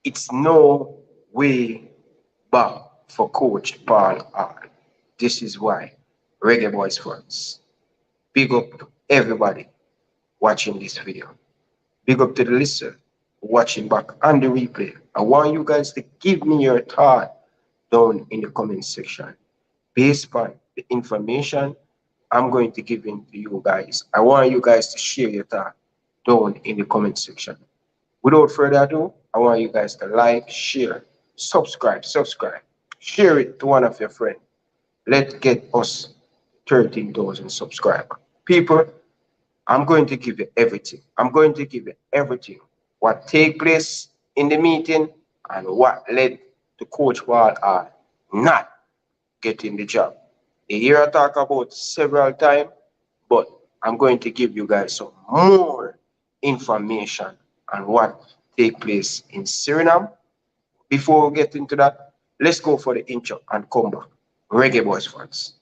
It's no way back for Coach Paul R. This is why Reggae Boyz fans, big up to everybody watching this video. Big up to the listener watching back on the replay. I want you guys to give me your thought down in the comment section based on the information I'm going to give in to you guys. I want you guys to share your thought down in the comment section. Without further ado, I want you guys to like, share, subscribe, share it to one of your friends. Let's get us 13,000 subscribers. People, I'm going to give you everything. I'm going to give you everything. What take place in the meeting and what led to Coach Paul R not getting the job. You hear I talk about several times, but I'm going to give you guys some more information on what take place in Suriname. Before we get into that, let's go for the intro and come back. Reggae Boyz fans.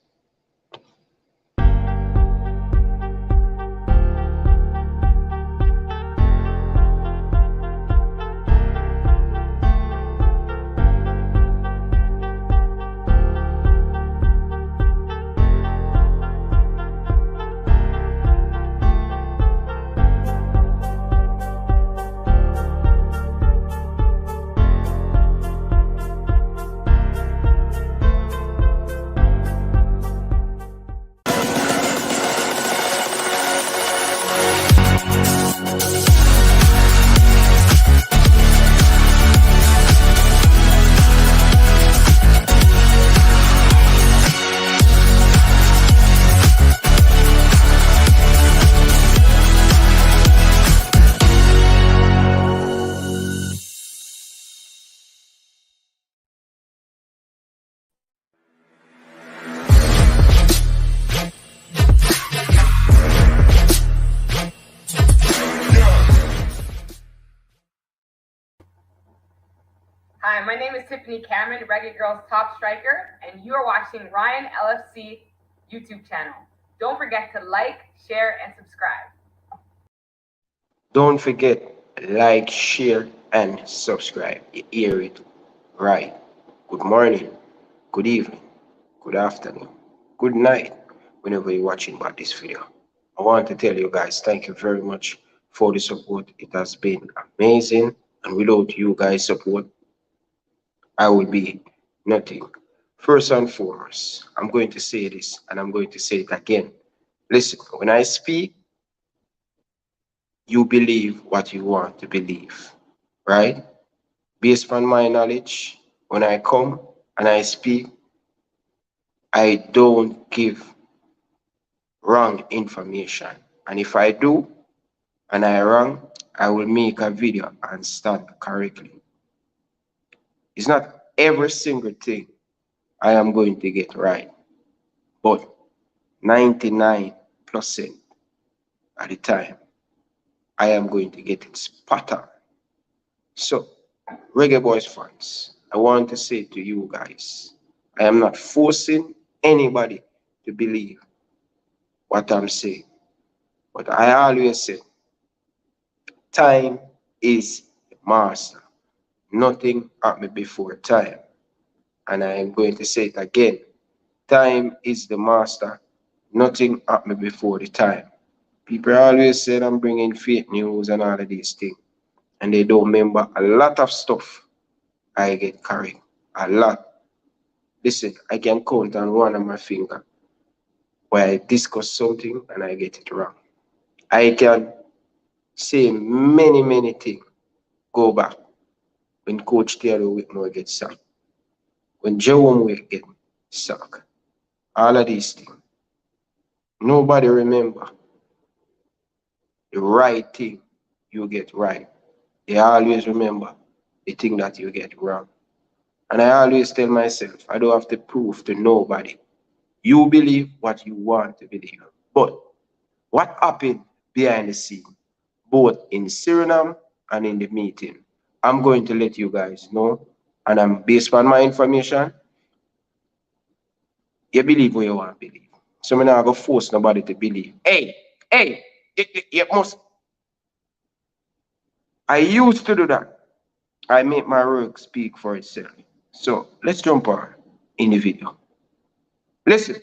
Hi, my name is Tiffany Cameron, Reggae Girl's top striker, and you are watching Ryan LFC YouTube channel. Don't forget to like, share, and subscribe. Don't forget, like, share, and subscribe. You hear it right. Good morning, good evening, good afternoon, good night, whenever you're watching about this video. I want to tell you guys, thank you very much for the support. It has been amazing, and without you guys' support, I would be nothing. First and foremost, I'm going to say this, and I'm going to say it again. Listen, when I speak, you believe what you want to believe, right? Based on my knowledge, when I come and I speak, I don't give wrong information. And if I do, and I wrong, I will make a video and start correctly. It's not every single thing I am going to get right, but 99% at the time, I am going to get it spot on. So, Reggae Boyz fans, I want to say to you guys, I am not forcing anybody to believe what I'm saying, but I always say, time is the master. Nothing happened before time. And I am going to say it again. Time is the master. Nothing happened before the time. People always say I'm bringing fake news and all of these things. And they don't remember a lot of stuff I get carried. A lot. Listen, I can count on one of my fingers where I discuss something and I get it wrong. I can say many things. Go back. When Coach Theodore Whitmore gets sacked, when Jerome gets sacked, all of these things. Nobody remember the right thing you get right. They always remember the thing that you get wrong. And I always tell myself, I don't have to prove to nobody. You believe what you want to believe. But what happened behind the scene, both in Suriname and in the meeting, I'm going to let you guys know. And I'm based on my information, you believe what you want to believe. So I'm not going to force nobody to believe. Hey, you must. I used to do that. I make my work speak for itself. So let's jump on in the video. Listen,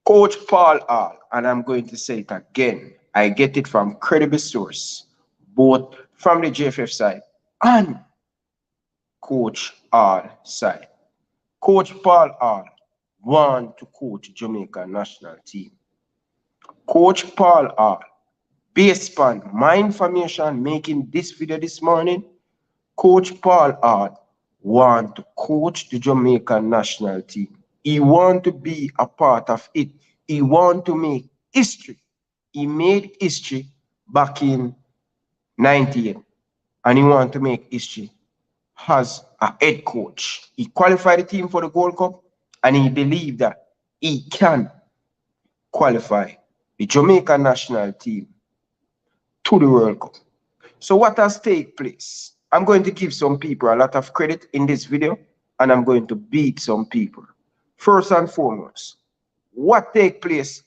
Coach Paul Hall, and I'm going to say it again. I get it from credible source, both from the JFF side and Coach Hall side. Coach Paul Hall want to coach Jamaica national team. Coach Paul Hall, based on my information making this video this morning, Coach Paul Hall want to coach the Jamaican national team. He want to be a part of it. He want to make history. He made history back in 98, and he want to make history as a head coach. He qualified the team for the Gold Cup, and he believed that he can qualify the Jamaican national team to the World Cup. So what has taken place? I'm going to give some people a lot of credit in this video, and I'm going to beat some people. First and foremost, what take place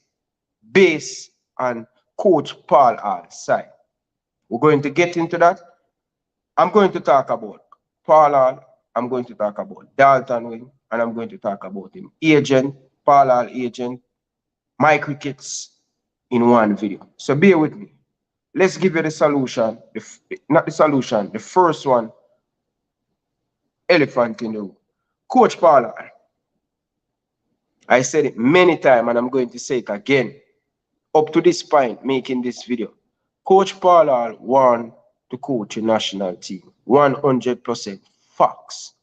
based on Coach Paul Hall's side? We're going to get into that. I'm going to talk about Paul Hall, I'm going to talk about Dalton Wing, and I'm going to talk about him agent, Paul Hall agent, my crickets in one video. So bear with me. Let's give you the solution, not the solution, the first one, elephant in the room. Coach Paul Hall. I said it many times, and I'm going to say it again. Up to this point, making this video, Coach Paul Hall want to coach a national team. 100% facts.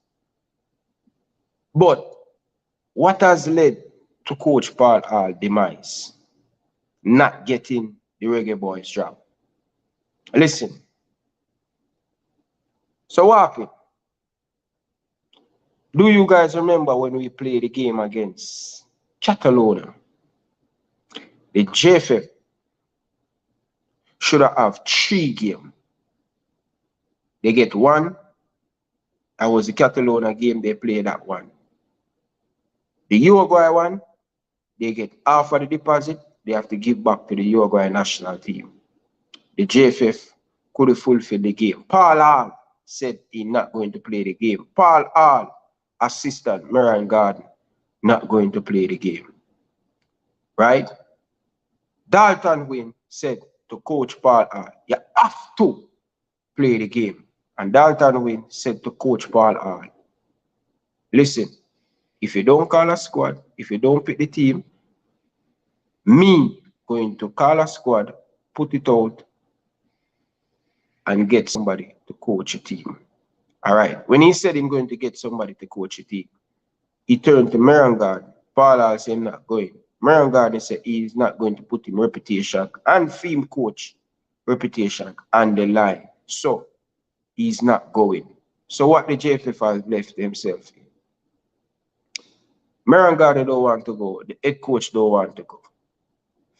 But what has led to Coach Paul Hall's demise? Not getting the Reggae Boyz job. Listen. So what happened? Do you guys remember when we played the game against Catalonia? The JFF should have 3 games. They get 1. That was the Catalonia game, they played that one. The Uruguay one, they get half of the deposit, they have to give back to the Uruguay national team. The JFF couldn't fulfill the game. Paul Hall said he's not going to play the game. Paul Hall, assistant Marion Garden, not going to play the game. Right? Dalton Wynn said to Coach Paul Hall, you have to play the game. And Dalton Wynn said to Coach Paul Hall, listen, if you don't call a squad, if you don't pick the team, me going to call a squad, put it out, and get somebody to coach a team. All right. When he said he's going to get somebody to coach a team, he turned to Marion Garden. Paul Hall said, I'm not going. Marion Garden said he's not going to put him reputation and film coach reputation on the line. So he's not going. So what the JFF has left themselves in. Marion Garden don't want to go. The head coach don't want to go.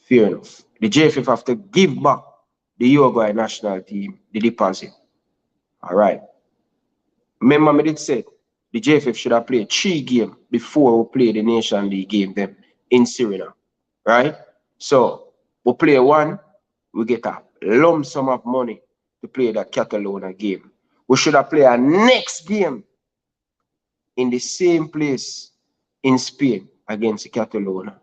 Fair enough. The JFF have to give back the Uruguay national team the deposit. All right. Remember me did say the JFF should have played 3 games before we play the Nation League game them in Suriname. Right? So we play 1, we get a lump sum of money to play that Catalonia game. We should have played a next game in the same place in Spain against Catalonia.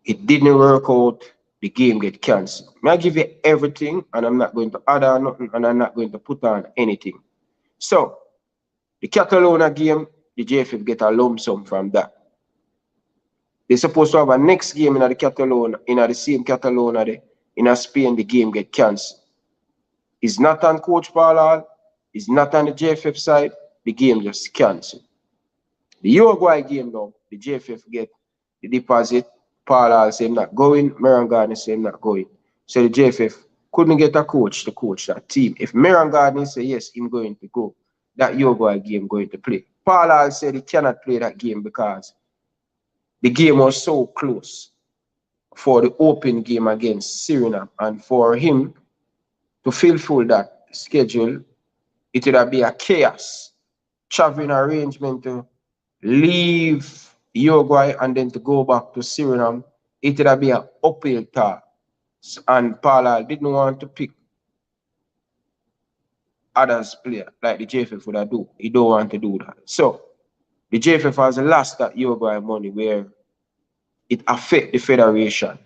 It didn't work out. The game get cancelled. I give you everything, and I'm not going to add on nothing, and I'm not going to put on anything. So, the Catalonia game, the JFF get a lump sum from that. They're supposed to have a next game in the Catalonia, in the same Catalonia, in Spain, the game get cancelled. It's not on Coach Paul Hall, it's not on the JFF side, the game just cancelled. The Uruguay game though, the JFF get the deposit. Paul Hall said not going, Marion Garden said not going. So the JFF couldn't get a coach to coach that team. If Marion Garden said yes, he's going to go, that Uruguay game going to play. Paul Hall said he cannot play that game because the game was so close for the open game against Suriname, and for him to fulfill that schedule, it would be a chaos. Traveling arrangement to leave Uruguay and then to go back to Suriname, it would be an uphill task. And Paul Hall didn't want to pick others player, like the JFF would have do. He don't want to do that. So the JFF has lost that Uruguay money where it affect the federation,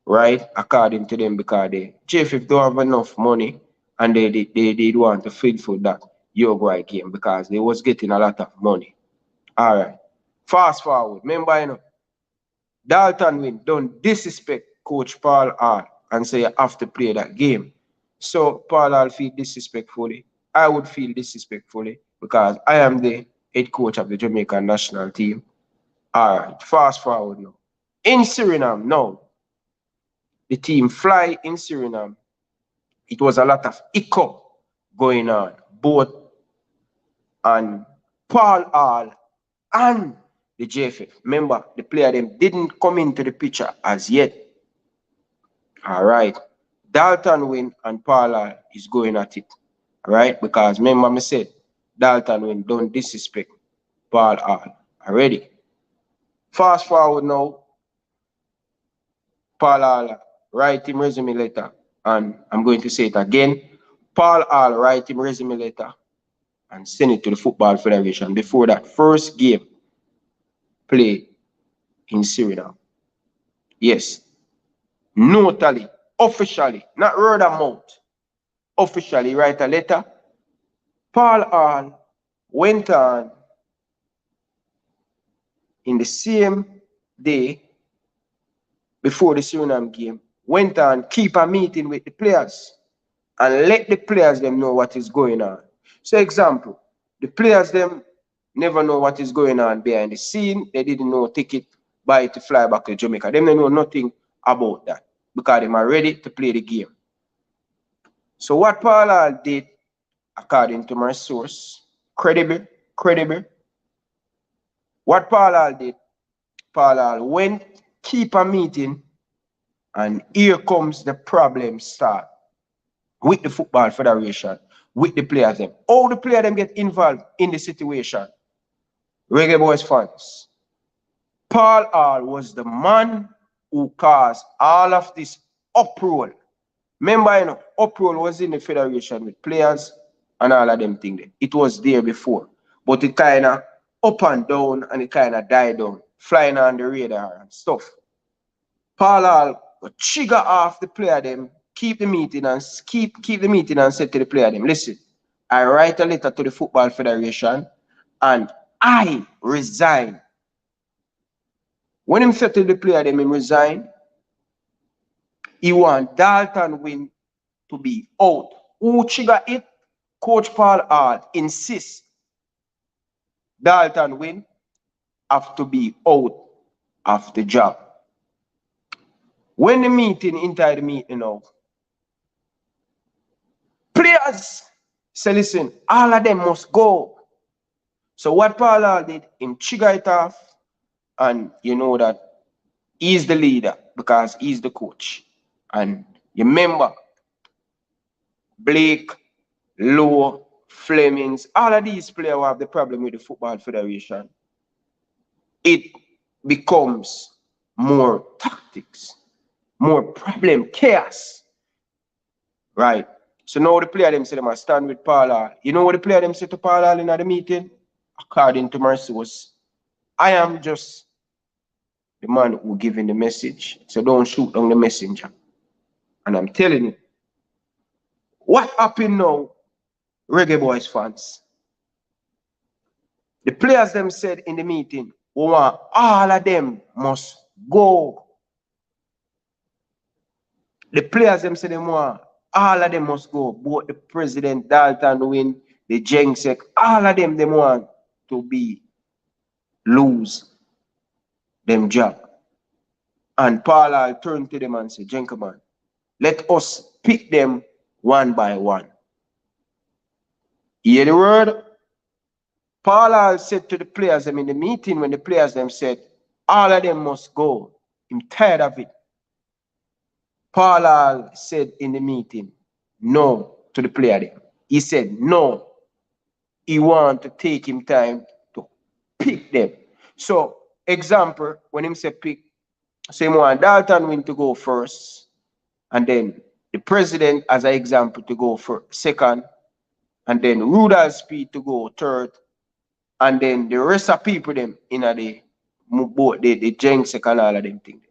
right? According to them, because the JFF don't have enough money and they want to feed for that Uruguay game because they was getting a lot of money. All right. Fast forward. Remember, Dalton Win don't disrespect Coach Paul Hall and say you have to play that game. So Paul Hall feel disrespectfully. I would feel disrespectfully because I am the head coach of the Jamaican national team. All right, fast forward now. In Suriname, now, the team fly in Suriname. It was a lot of hiccup going on, both on Paul Hall and the JFF. Remember, the player them didn't come into the picture as yet. All right. Dalton Win and Paul Hall is going at it. All right. Because remember me said, Dalton Win don't disrespect Paul Hall already. Fast forward now, Paul Hall write him resume letter. And I'm going to say it again. Paul Hall write him resume letter and send it to the Football Federation before that first game play in Suriname. Yes. Notally, officially, not word of mouth, officially write a letter. Paul Hall went on in the same day before the Suriname game, went on keep a meeting with the players and let the players them know what is going on. So example, the players them never know what is going on behind the scene. They didn't know ticket buy to fly back to Jamaica. Them they know nothing about that because they are ready to play the game. So what Paul Hall did, according to my source, credible, what Paul Hall did, Paul Hall went, keep a meeting, and here comes the problem start with the Football Federation, with the players them. All the players them get involved in the situation. Reggae Boyz fans. Paul Hall was the man who caused all of this uproar. Remember, uproar was in the federation with players and all of them things. It was there before. But it kind of up and down and it kind of died down, flying on the radar and stuff. Paul Hall trigger off the player them, keep the meeting and keep the meeting and say to the player them, listen, I write a letter to the Football Federation and I resign. When him said to the player them, him resign, he want Dalton Win to be out. Who trigger it? Coach Paul Hall insists Dalton Win have to be out of the job. When the meeting, inside the meeting now, players say, listen, all of them must go. So what Paul Hall did, him trigger it off, and you know that he's the leader because he's the coach. And you remember, Blake, Lowe, Flemings, all of these players who have the problem with the Football Federation. It becomes more tactics, more problem, chaos. Right? So now the player them say they must stand with Paul Hall. You know what the player them say to Paul Hall in the meeting? According to my source, I am just the man who giving the message. So don't shoot down the messenger. And I'm telling you, what happened now, Reggae Boyz fans? The players them said in the meeting, we want all of them must go. The players them said they want all of them must go. Both the president, Dalton Win, the Jengsek, all of them want to be lose them job. And Paul Hall turned to them and said, gentlemen, let us pick them one by one. You hear the word? Paul Hall said to the players them in the meeting when the players them said, all of them must go. I'm tired of it. Paul Hall said in the meeting, no to the player them. He said, no. He want to take him time to pick them. So, example, when him say pick, so he want Dalton Win to go first, and then the president as an example to go for second, and then Rudolph speed to go third, and then the rest of people them in the Jenks and all of them things.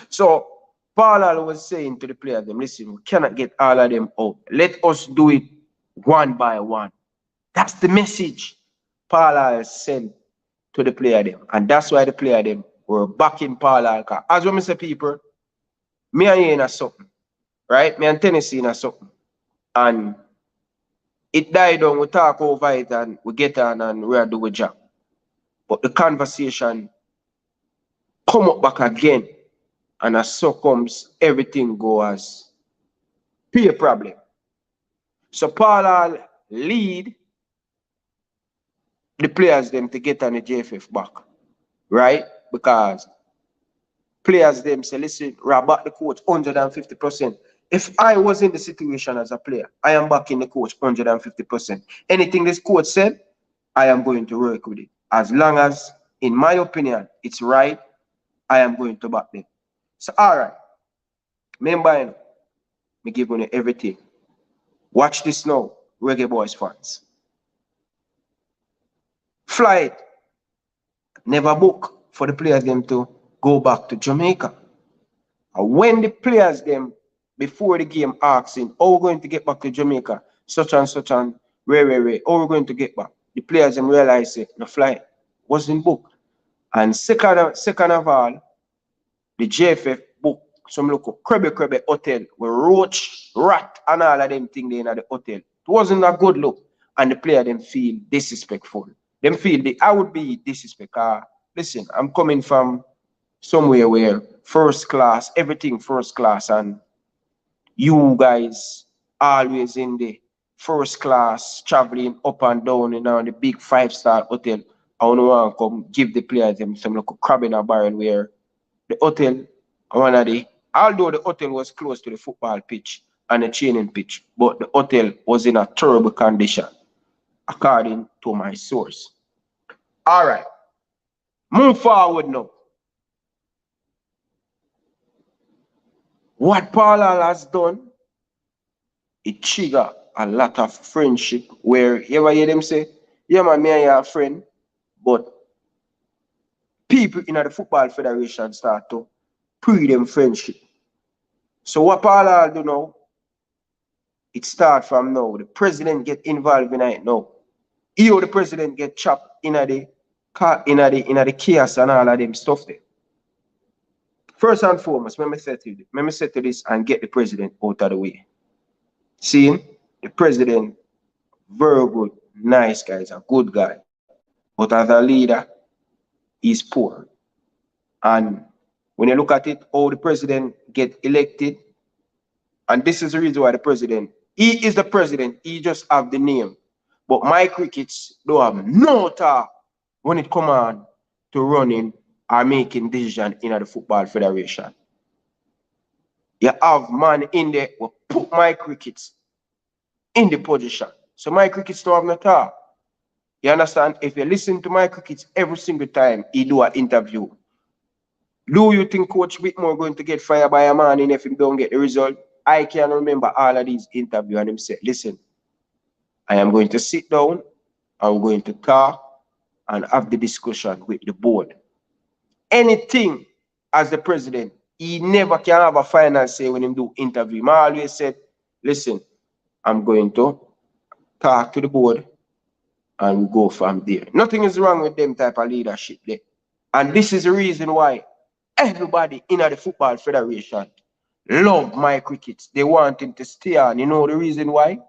So Paul was saying to the players them, listen, we cannot get all of them out. Let us do it one by one. That's the message Paul sent to the player them. And that's why the player them were backing Paul. As we say people, me and you in a something. Right? Me and Tennessee in a something. And it died down, we talk over it and we get on and we do a job. But the conversation come up back again, and as so comes, everything goes be a problem. So Paul lead the players them to get on the JFF back, right? Because players them say, listen, we're back the coach 150%. If I was in the situation as a player, I am backing the coach 150%. Anything this coach said, I am going to work with it. As long as, in my opinion, it's right, I am going to back them. So, all right. Remember, me give you everything. Watch this now, Reggae Boyz fans. Flight never book for the players them to go back to Jamaica. And when the players them before the game asking, how we going to get back to Jamaica, such and how we going to get back? The players them realize it, the flight wasn't booked. And second of all, the JFF booked some local crabby hotel with roach, rat, and all of them things in the hotel. It wasn't a good look. And the player them feel disrespectful. Them feel I would be disrespectful. Listen, I'm coming from somewhere where first class, everything first class, and you guys always in the first class, traveling up and down in the big 5-star hotel. I don't want to come give the players them some like crab in a barrel where the hotel, although the hotel was close to the football pitch and the training pitch, but the hotel was in a terrible condition, according to my source. All right, move forward now. What Paul has done, it trigger a lot of friendship where you ever hear them say, yeah man, me and you are a friend, but people in the football federation start to pre them friendship. So what Paul do now, it start from now. The president get involved in it now. The president get chopped in the chaos and all of them stuff there. First and foremost, let me say to this and get the president out of the way. See, the president, very good, nice guy, is a good guy. But as a leader, he's poor. And when you look at it, how the president get elected, and this is the reason why the president, he is the president, he just have the name. But my crickets don't have no talk when it come on to running or making decision in the football federation. You have man in there who put my crickets in the position. So my crickets don't have no talk. You understand? If you listen to my crickets every single time he do an interview, do you think Coach Whitmore going to get fired by a man and if he don't get the result? I can remember all of these interviews and him say, listen, I am going to sit down, I'm going to talk and have the discussion with the board. Anything as the president, he never can have a final say when he do interview. I always said, listen, I'm going to talk to the board and we go from there. Nothing is wrong with them type of leadership there. And this is the reason why everybody in the football federation love my crickets. They want him to stay on. You know the reason why?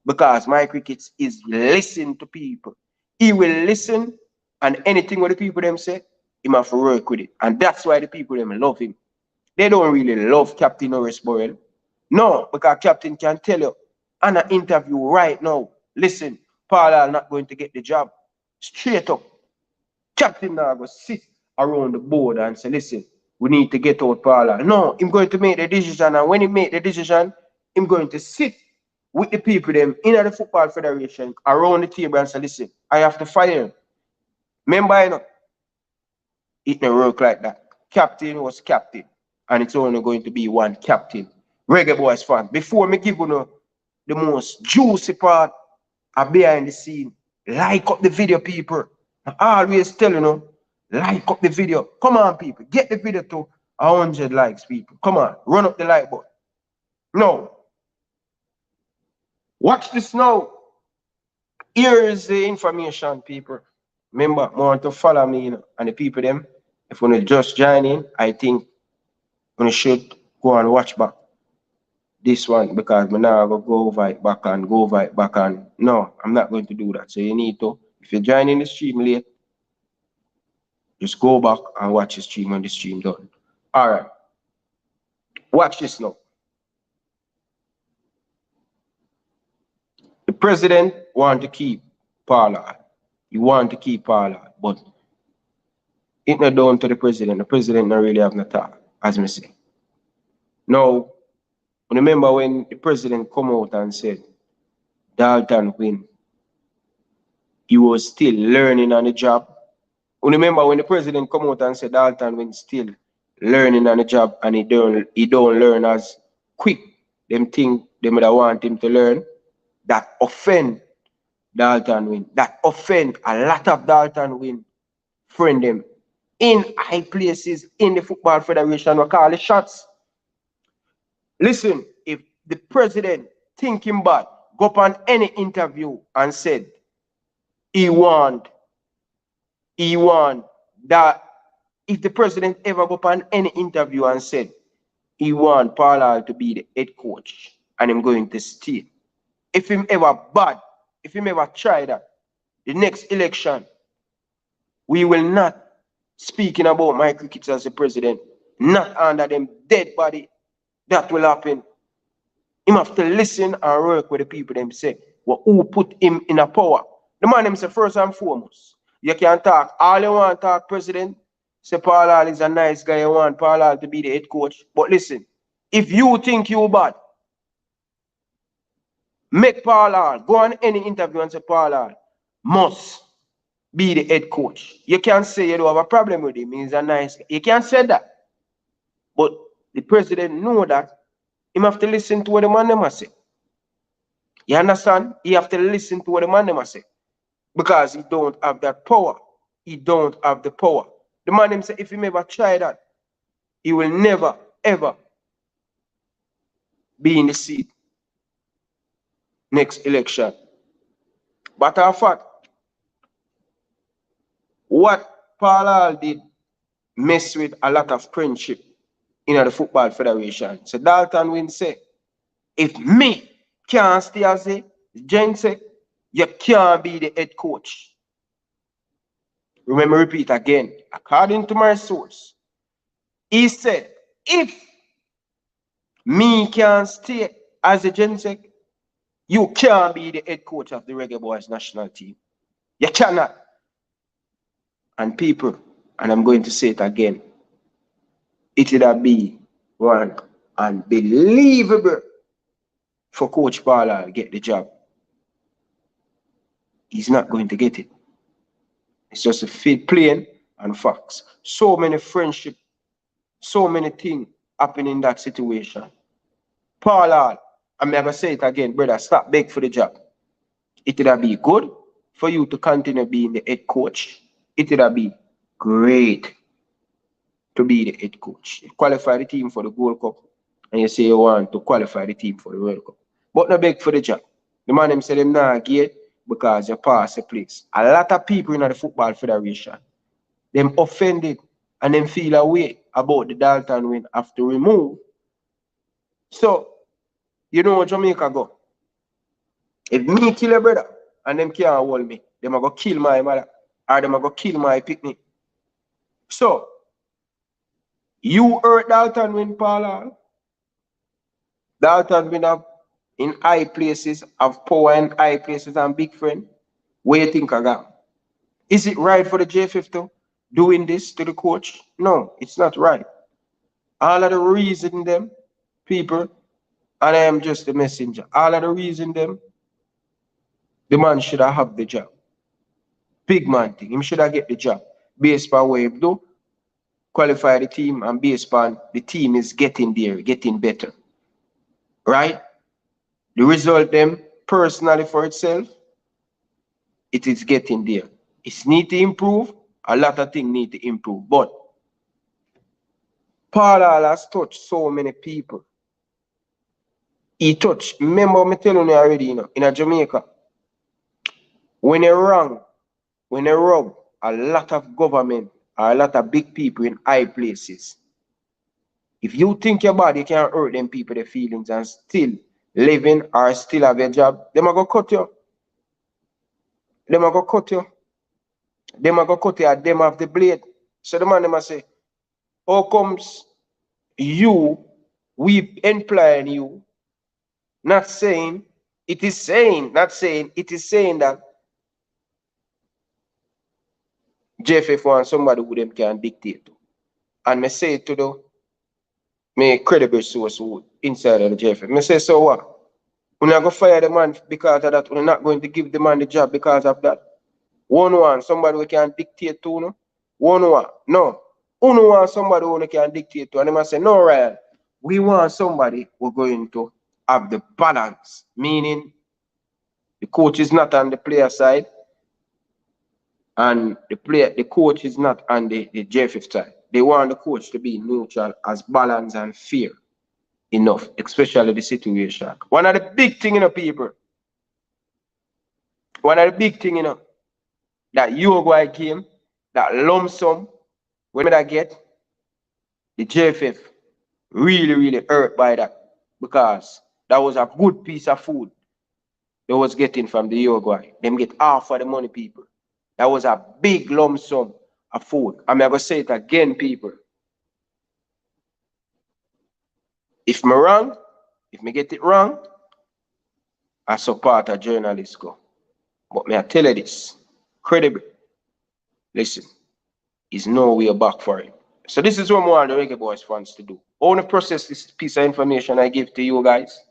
Because my crickets is listen to people. He will listen and anything what the people them say, he must work with it. And that's why the people them love him. They don't really love Captain Norris Burrell. No, because Captain can tell you on an interview right now, listen, Paul are not going to get the job. Straight up. Captain now go sit around the board and say, listen, we need to get out Paul. No, I'm going to make the decision, and when he make the decision, I'm going to sit with the people them in the football federation around the table and say, listen, I have to fire him. Remember, you know, it don't work like that. Captain was captain, and it's only going to be one captain. Reggae Boyz fan. Before me give you the most juicy part are behind the scene. Like up the video, people. I always tell you, know, like up the video. Come on, people. Get the video to 100 likes, people. Come on. Run up the like button. No. Watch this now. Here is the information, people. Remember, want to follow me, you know, and the people them. If you just join in, I think you should go and watch back this one because I'm now going to go over it back and go over it back and no, I'm not going to do that. So you need to, if you're joining the stream late, just go back and watch the stream when the stream done. All right. Watch this now. The president want to keep Pollard. He want to keep Pollard, but it's not down to the president. The president don't really have no talk, as me say. Now, remember when the president come out and said Dalton win, he was still learning on the job. Remember when the president come out and said Dalton win still learning on the job and he don't learn as quick. Them think they might want him to learn. That offend Dalton win. That offend a lot of Dalton win friend them in high places in the Football Federation will call the shots. Listen, if the president thinking bad, go up on any interview and said he want that if the president ever go up on any interview and said he want Pollard to be the head coach and him going to stay. If him ever bad, if him ever try that, the next election, we will not speaking about my crickets as the president, not under them dead body. That will happen. Him have to listen and work with the people them say, well, who put him in a power. The man himself first and foremost. You can talk all you want to talk, president. Say Pollard is a nice guy, you want Pollard to be the head coach. But listen, if you think you bad, make Pollard go on any interview and say Pollard must be the head coach. You can't say you don't have a problem with him. He's a nice guy. You can't say that. But the president know that. He have to listen to what the man them say. You understand? He have to listen to what the man them say. Because he don't have that power. He don't have the power. The man him say if he ever try that, he will never, ever be in the seat next election. But in fact, what Pollard did mess with a lot of friendship in the Football Federation. So Dalton will say, if me can't stay as a Jen say, you can't be the head coach. Remember, repeat again. According to my source, he said, if me can't stay as a Gensek, you can't be the head coach of the Reggae Boyz national team. You cannot. And people, and I'm going to say it again, it would be one unbelievable for Coach Pollard to get the job. He's not going to get it. It's just a fit plain and facts. So many friendship, so many things happen in that situation. Pollard, I'm going to say it again, brother, stop beg for the job. It would be good for you to continue being the head coach. It would be great to be the head coach. You qualify the team for the Gold Cup and you say you want to qualify the team for the World Cup. But no beg for the job. The man them say them not get because you pass the place. A lot of people in the Football Federation, them offended and them feel a way about the Dalton win have to remove. So, you know what Jamaica go? If me kill a brother and them can't hold me, them are going to kill my mother or them are going to kill my picnic. So, you hurt Dalton win, Pollard. Dalton win up in high places, have power in high places and big friend. Where you think I got? Is it right for the J50 doing this to the coach? No, it's not right. All of the reason them, people, and I am just a messenger. All of the reason them, the man should have the job. Big man thing. Him should have get the job. Based on what he do, qualify the team, and based on the team is getting there, getting better. Right? The result them personally for itself, it is getting there. It's need to improve. A lot of things need to improve. But Paul has touched so many people. He touched, remember me telling you already, in Jamaica, when you wrong, when you rob a lot of government or a lot of big people in high places, if you think your body can hurt them people their feelings and still living or still have a job, them are gonna cut you. Them are gonna cut you. Them are gonna cut you at them have the blade. So the man them say, how comes you, we employing you, not saying, it is saying, not saying, it is saying that JFF wants somebody who them can dictate to. And me say it to the me credible source who inside of the JFF. Me say, so what? We're not going to fire the man because of that. We're not going to give the man the job because of that. One, somebody we can dictate to, no? One. No. Uno want somebody who can dictate to. And they must say, no, Ryan, we want somebody who's going to have the balance. Meaning, the coach is not on the player side. And the coach is not on the JFF side. They want the coach to be neutral, as balanced and fair enough, especially the situation. One of the big things, people. One of the big things, that Uruguay came, that lump sum, when I get, the JFF really, really hurt by that. Because that was a good piece of food they was getting from the Uruguay. Them get half of the money, people. That was a big lump sum of food. I'm going to say it again, people. If me wrong, if me get it wrong, I support a journalist go. But may I tell you this, credible. Listen, is no way back for it. So this is what more the Reggae Boyz fans to do. I want to process this piece of information I give to you guys.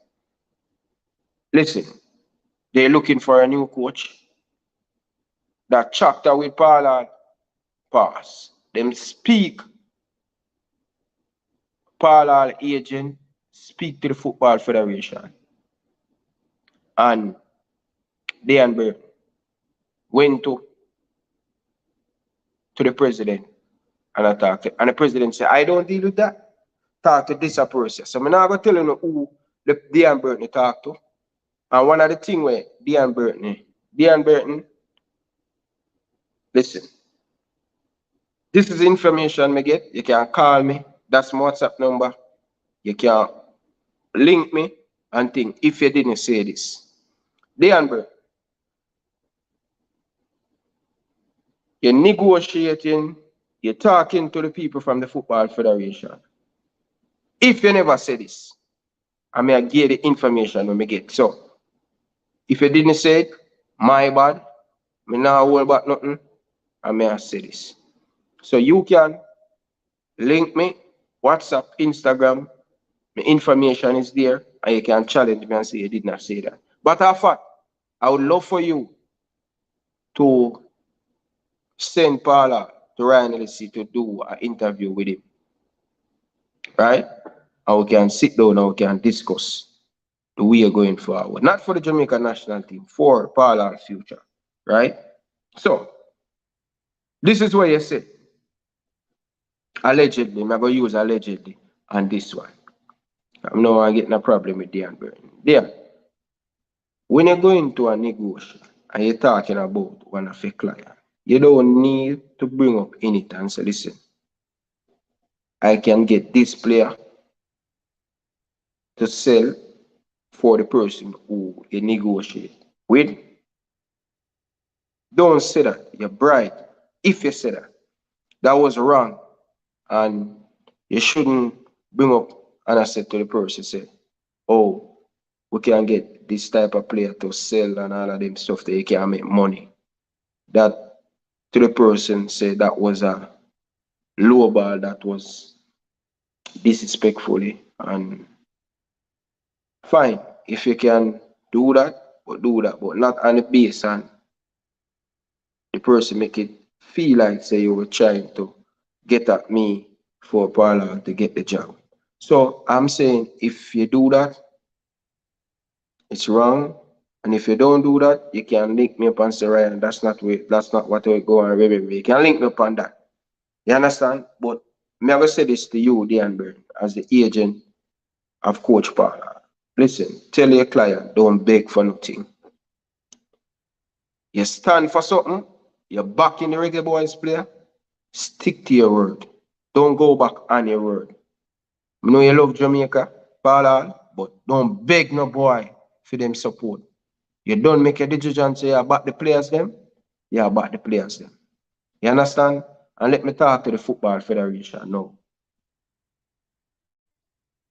Listen, they're looking for a new coach. That chapter with Paul pass. Them speak. Paul agent speak to the Football Federation. And Dan Burton went to the president and I talked to, and the president said, I don't deal with that. Talk to this process. So I'm not going to tell you who the Dan Burton talk to. And one of the things where Dan Burton, listen, this is information me get. You can call me. That's my WhatsApp number. You can link me and think if you didn't say this. Dan Burton, you're negotiating, you're talking to the people from the Football Federation. If you never say this, I may give the information when we get. So, if you didn't say it, my bad. Me not hold back nothing. I may say this. So you can link me, WhatsApp, Instagram. My information is there, and you can challenge me and say you did not say that. But in fact, I would love for you to send Paula to Ryan LFC to do an interview with him. Right? And we can sit down and we can discuss the way you're going forward. Not for the Jamaican national team, for Paula's future. Right? So, this is what you say. Allegedly, I'm going to use allegedly on this one. I'm not getting a problem with Dan Burton. There, when you're going to a negotiation and you're talking about one of your clients, you don't need to bring up anything and say, listen, I can get this player to sell for the person who you negotiate with. Don't say that. You're bright. If you say that, that was wrong. And you shouldn't bring up and I said to the person, say, oh, we can get this type of player to sell and all of them stuff that you can make money. That to the person say that was a low ball, that was disrespectfully, and fine. If you can do that, but not on the base and the person make it feel like say you were trying to get at me for Paula to get the job. So I'm saying if you do that, it's wrong. And if you don't do that, you can link me up and say, Ryan, that's not what we go and remember. You can link me up on that. You understand? But me I go say this to you, Dan Burn, as the agent of Coach Paul. Listen, tell your client, don't beg for nothing. You stand for something, you're back in the Reggae Boyz player, stick to your word. Don't go back on your word. I know you love Jamaica, Paul, but don't beg no boy for them support. You don't make a decision say you back the players them, you back the players them. You understand? And let me talk to the Football Federation now.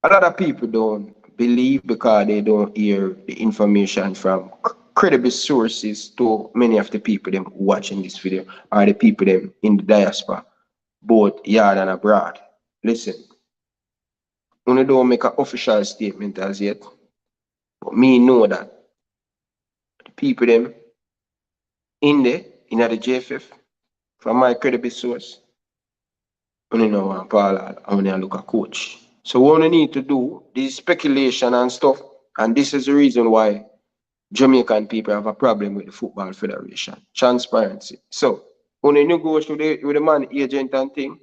A lot of people don't believe because they don't hear the information from credible sources to many of the people them watching this video or the people them in the diaspora, both yard and abroad. Listen, we don't make an official statement as yet, but me know that the people them in the JFF, from my credible source, we know one Paul and we look a coach. So what we need to do, this speculation and stuff, and this is the reason why Jamaican people have a problem with the Football Federation. Transparency. So when you go with the man agent and thing,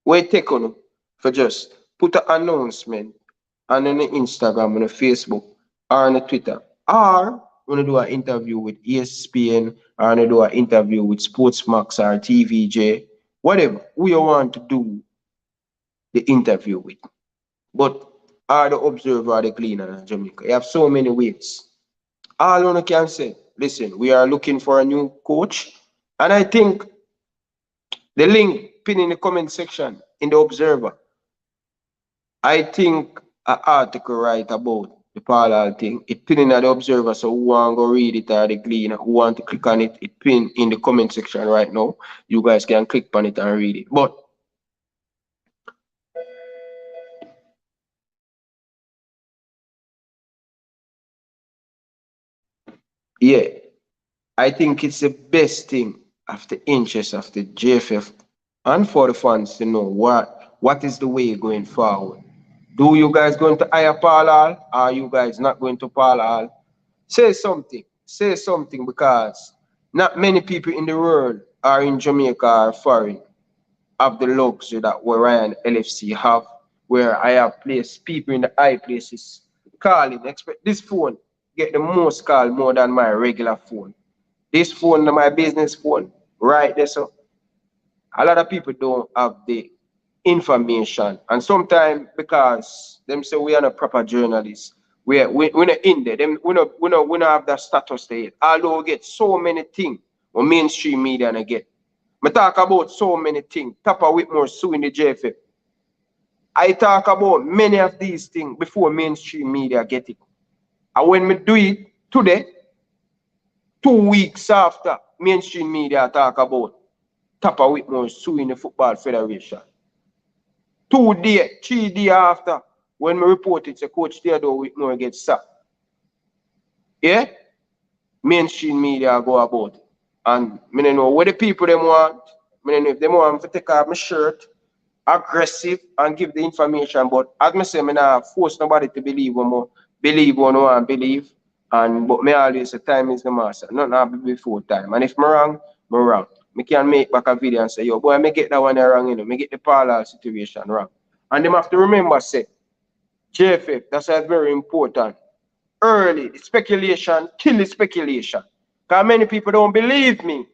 we take on for just put an announcement on the Instagram, on the Facebook, or on the Twitter, or when you do an interview with ESPN, or when you do an interview with Sportsmax or TVJ, whatever we want to do the interview with. But are the observer or the cleaner in Jamaica? You have so many ways. All one can say, listen, we are looking for a new coach. And I think the link pinned in the comment section in the Observer, I think an article right about the parallel thing, it pinned in the Observer, so who want to go read it or the cleaner, who want to click on it, it pinned in the comment section right now. You guys can click on it and read it. But yeah, I think it's the best thing of the interest of the JFF and for the fans to know what is the way going forward. Do you guys going to hire Paul Hall? Are you guys not going to Paul Hall? Say something. Say something because not many people in the world are in Jamaica or foreign have the luxury that Ryan LFC have, where I have placed people in the high places calling. Expect this phone get the most call more than my regular phone. This phone, my business phone, right there. So a lot of people don't have the information. And sometimes because them say we are not proper journalists, we're not in there. Them, we don't have that status there. Although we get so many things on mainstream media and I get. I talk about so many things. Tapa Whitmore suing the JFF. I talk about many of these things before mainstream media get it. And when we do it today, 2 weeks after mainstream media talk about Tapa Whitmore suing the Football Federation. 2 days, 3 days after when we report it, Coach Theodore Whitmore gets sacked. Yeah? Mainstream media go about it. And I don't know what the people them want. I don't know if they want to take off my shirt, aggressive, and give the information. But as I say, I not force nobody to believe what believe or no one believe. And but me always say time is the master. Not now before time. And if I'm wrong, I'm wrong. I can make back a video and say, yo, boy, I get that one wrong, you know. I get the parallel situation wrong. And them have to remember, say, JFF, that's why it's very important. Early, the speculation, kill the speculation. Because many people don't believe me.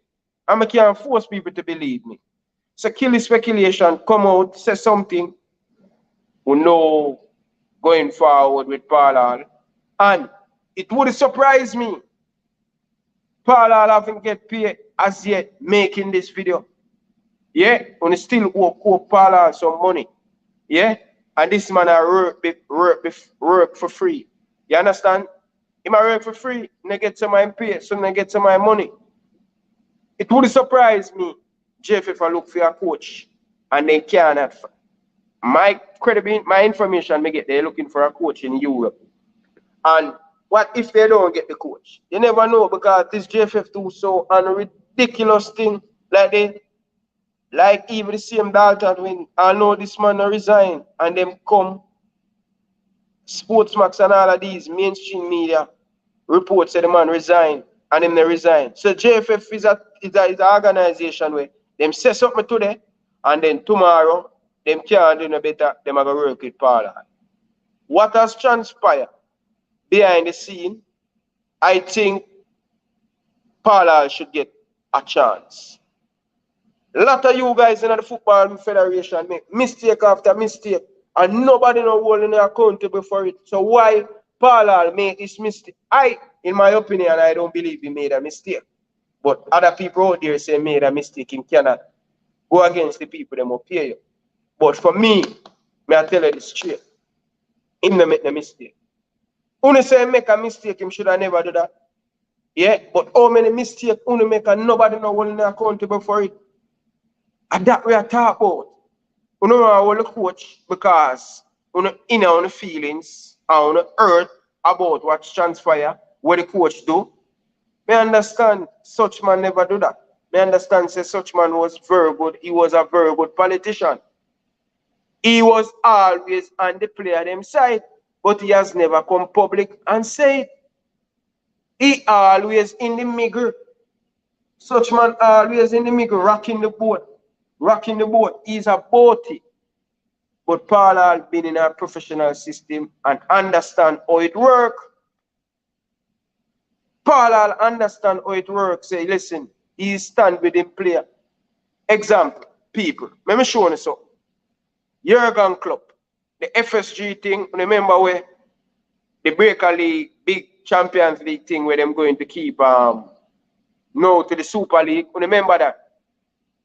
And I can't force people to believe me. So kill the speculation, come out, say something. We know going forward with Paul Hall. And it would surprise me. Paul Hall haven't get paid as yet making this video. Yeah, and still owe Paul Hall some money. Yeah, and this man I work for free. You understand? He might work for free, and I get some my pay, so I get some my money. It would surprise me, Jeff, if I look for a coach and they cannot. My credibility, my information, may get they're looking for a coach in Europe. And what if they don't get the coach? You never know because this JFF do so on a ridiculous thing like they. Like even the same Dalton when I know this man resign and them come Sportsmax and all of these mainstream media report said the man resign and him they resign. So JFF is a organization where them say something today and then tomorrow them can't do no better, them are going to work with Paula. What has transpired behind the scene, I think Paula should get a chance. A lot of you guys in the football federation make mistake after mistake and nobody no holding accountable for it. So why Paula made this mistake? In my opinion, I don't believe he made a mistake. But other people out there say made a mistake. He cannot go against the people that will pay you. But for me, I tell you this straight. Him no make no mistake. Only say make a mistake, him should have never do that. Yeah, but how many mistakes only make and nobody no holding accountable for it? And that we are talking about. You know how the coach because you know inner on the feelings and on the hurt about what's transpire, what the coach do. Me understand such man never do that. Me understand say such man was very good. He was a very good politician. He was always on the player them side, but he has never come public and say it. He always in the middle. Such man always in the middle, rocking the boat. Rocking the boat. He's a boaty. But Paul has been in a professional system and understand how it works. Paul will understand how it works. Say, listen, he stand with the player. Example, people. Let me show you something. Jurgen Klopp, the FSG thing, remember where the Breaker League, big Champions League thing where them going to keep no to the Super League. Remember that?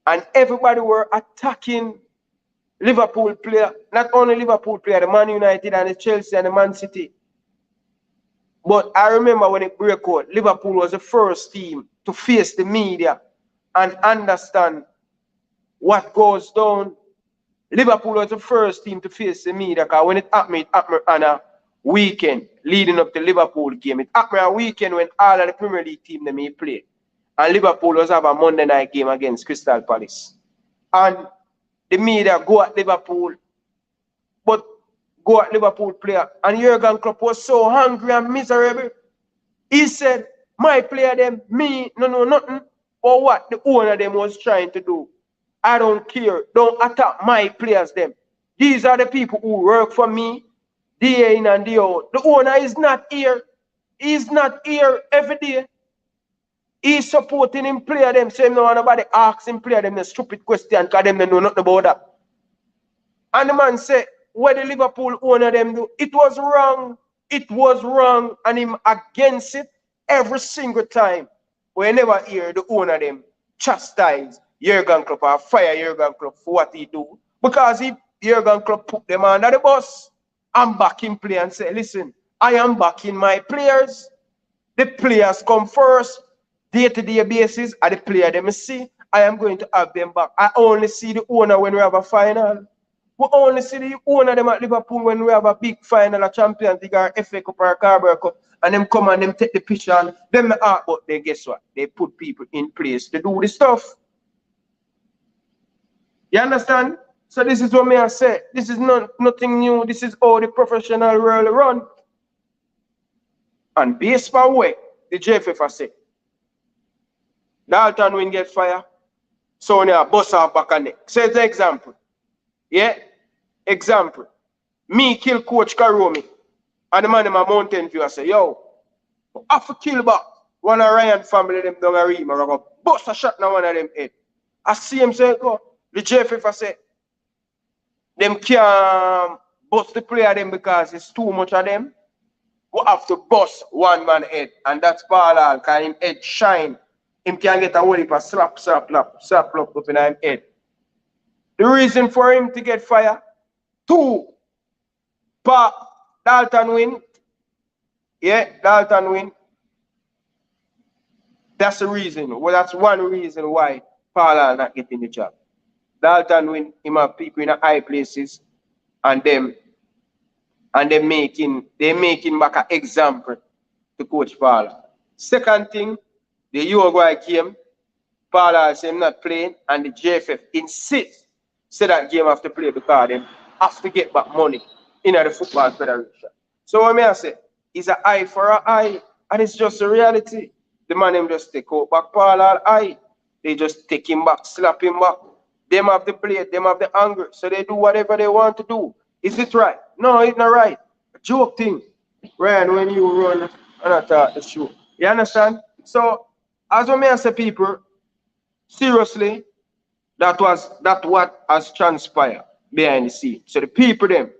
And everybody were attacking Liverpool player, not only Liverpool player, the Man United and the Chelsea and the Man City. But I remember when it broke out, Liverpool was the first team to face the media and understand what goes down. Liverpool was the first team to face the media because when it happened on a weekend leading up to Liverpool game. It happened on a weekend when all of the Premier League team they may play. And Liverpool was have a Monday night game against Crystal Palace. And the media go at Liverpool, but go at Liverpool player. And Jurgen Klopp was so hungry and miserable. He said, my player them, me, no, nothing. Or what the owner them was trying to do. I don't care. Don't attack my players them. These are the people who work for me day in and day out. The owner is not here. He's not here every day. He's supporting him player them. So no nobody asks him player them the stupid question because them don't know nothing about that. And the man said, what the Liverpool owner them do, it was wrong. It was wrong. And him against it every single time. We never hear the owner them chastise Jurgen Klopp or fire Jurgen Klopp for what he do. Because if Jurgen Klopp put them under the bus and back in play and say, listen, I am backing my players. The players come first. Day-to-day basis, are the player them see. I am going to have them back. I only see the owner when we have a final. We only see the owner them at Liverpool when we have a big final, a Champions League or FA Cup or a Carabao Cup. And them come and them take the picture and them out, but they guess what? They put people in place to do the stuff. You understand? So this is what me I say. This is nothing new. This is how the professional world run. And based on way the JFF say, Dalton Wynn get fire, so now bust off back and neck. Say it's an example. Yeah? Example. Me kill Coach Karomi. And the man in my Mountain View I say, yo, I have to kill back one of Ryan family them down a ream. I'm going to bust a shot now one of them head. I see him say, go. The JFF I say, them can't bust the player them because it's too much of them. We have to bust one man head. And that's Paul because him head shine. Him can get a whole heap of slap up in his head. The reason for him to get fire, two, Dalton Wynn. Yeah, Dalton Wynn. That's the reason. Well, that's one reason why Paul not getting the job. Dalton Wynn, him have people in the high places and them making back an example to Coach Paul. Second thing, the Uruguay game, Paul said him not playing, and the JFF insists say that game have to play because them have to get back money in the football federation. So what may I say? It's an eye for an eye And it's just a reality. The man him just take out back Paul all eye. They just take him back, slap him back. Them have the plate, them have the anger. So they do whatever they want to do. Is it right? No, it's not right. A joke thing. Ryan, when you run and attack the show. You understand? So, as we may say people, seriously, that what has transpired behind the scene. So the people them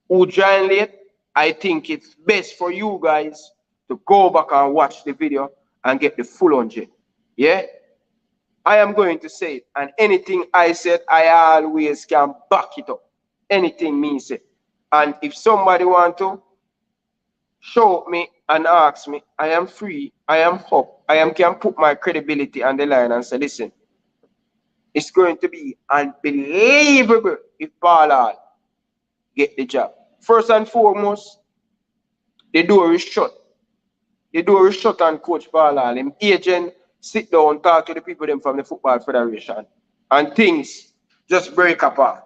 who join late, I think it's best for you guys to go back and watch the video and get the full 100. Yeah? I am going to say it, and anything I said, I always can back it up. Anything me say. And if somebody want to show me and ask me, I am free, I am up, can put my credibility on the line and say, listen, it's going to be unbelievable if Paul get the job. First and foremost, the door is shut. The door is shut on Coach Paul. Him agent sit down, talk to the people them from the Football Federation, and things just break apart.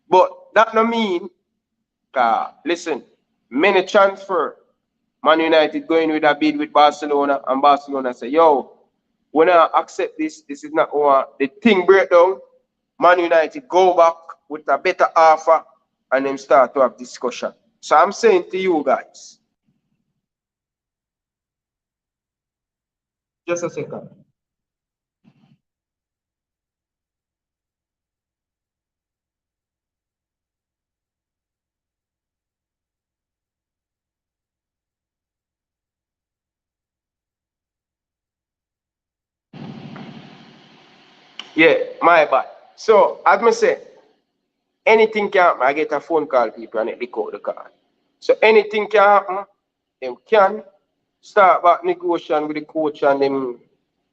But that no mean, listen, many transfer. Man United going with a bid with Barcelona, and Barcelona say, yo, when I accept this, this is not what the thing break down. Man United go back with a better offer and then start to have discussion. So I'm saying to you guys, just a second. Yeah, my bad. So, as I say, anything can happen. I get a phone call, people, and they call the call. So, anything can happen. Them can start back negotiation with the coach and them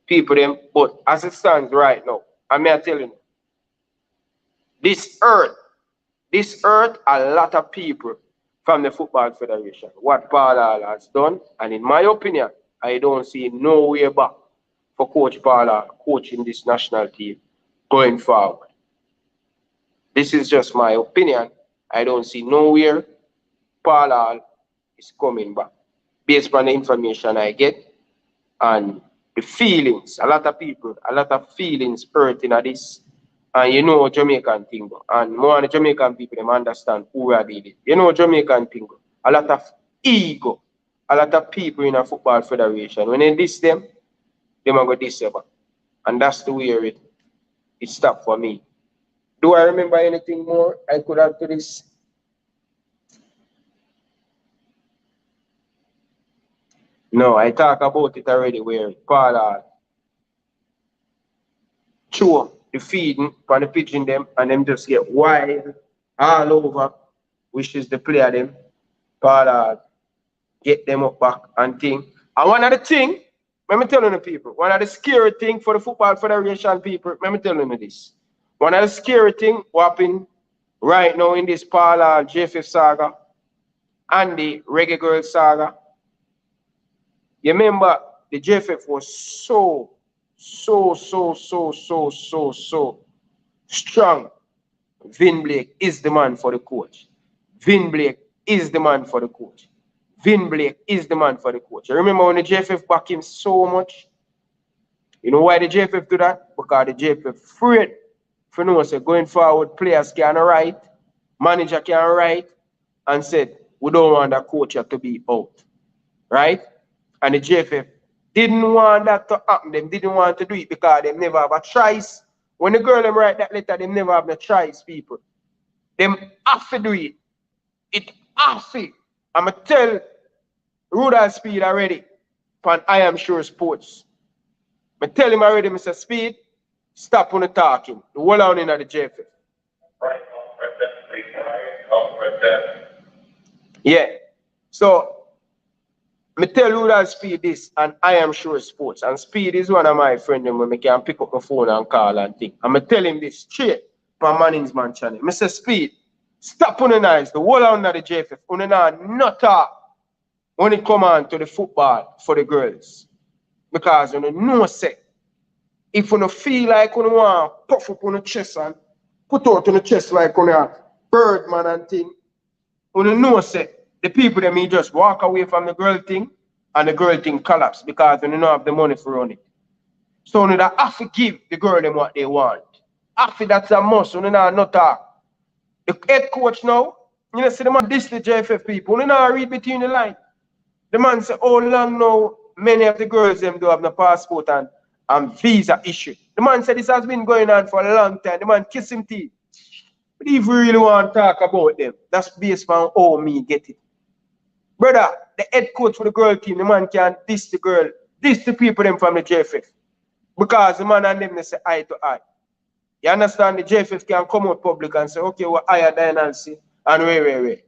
people. Them, but as it stands right now, I may tell you, this earth, a lot of people from the Football Federation, what Paul has done, and in my opinion, I don't see no way back for Coach Paul coaching this national team going forward. This is just my opinion. I don't see nowhere Paul is coming back. Based on the information I get and the feelings, a lot of feelings hurting at this. And you know Jamaican thing, and more of the Jamaican people them understand who we are dealing. You know Jamaican thing, a lot of ego, a lot of people in a Football Federation. When they diss them are going to diss them. And that's the way it stopped for me. Do I remember anything more I could add to this? No, I talk about it already where Paul chew the feeding for the pigeon them and them just get wild all over, which is the player them. Paul get them up back and thing. And one of the thing, let me tell you the people, one of the scary thing for the Football Federation people, let me tell you this. One of the scary thing happening right now in this Paul JFF saga and the Reggae Girl saga. You remember the JFF was so strong. Vin Blake is the man for the coach. Vin Blake is the man for the coach. Vin Blake is the man for the coach. You remember when the JFF back him so much? You know why the JFF do that? Because the JFF afraid for no say going forward, players can write, manager can write, and said, we don't want the coach to be out. Right? And the JFF didn't want that to happen. They didn't want to do it because they never have a choice. When the girl them write that letter, they never have no choice, people. Them have to do it. It have to. I'm going to tell Rudolph Speed already from I Am Sure Sports. I tell him already, Mr. Speed, stop on the talking. The whole on in the JFF. Right, yeah. So, I tell Rudolph Speed this, and I Am Sure Sports. And Speed is one of my friends when I can pick up my phone and call and think. I'm going to tell him this straight from Manning's Man channel. Mr. Speed, stop on the nice, the whole on the JFF. On the not talk when it come on to the football for the girls. Because you know say, if you feel like you want to puff up on the chest and put out on the chest like on a Birdman and thing, you know say, the people that may just walk away from the girl thing and the girl thing collapse because they don't have the money for run it. So you have to give the girl them what they want. After that's a must, you know not talk. The head coach now, you know, see the man this the JFF people, you know read between the line. The man say, how long now many of the girls them do have no passport and visa issue. The man said this has been going on for a long time. The man kiss him teeth. But if you really want to talk about them, that's based on how me get it. Brother, the head coach for the girl team, the man can't diss the girl, diss the people them from the JFF. Because the man and them they say eye to eye. You understand? The JFF can come out public and say, okay, we're higher than Nancy and wait.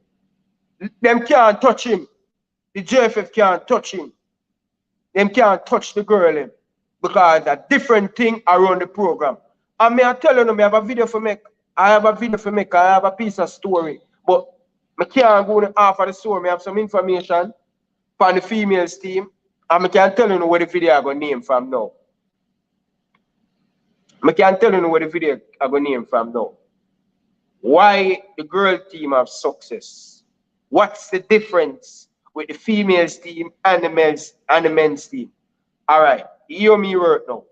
Them can't touch him. The JFF can't touch him. Them can't touch the girl him. Because a different thing around the program. And me I tell you, I have a video for make. I have a piece of story. But I can't go in half of the story. I have some information from the females team. And I can't tell you where the video I go name from now. I can't tell you where the video I go name from now. Why the girl team have success? What's the difference with the females team and the men's team? Alright, hear me work now.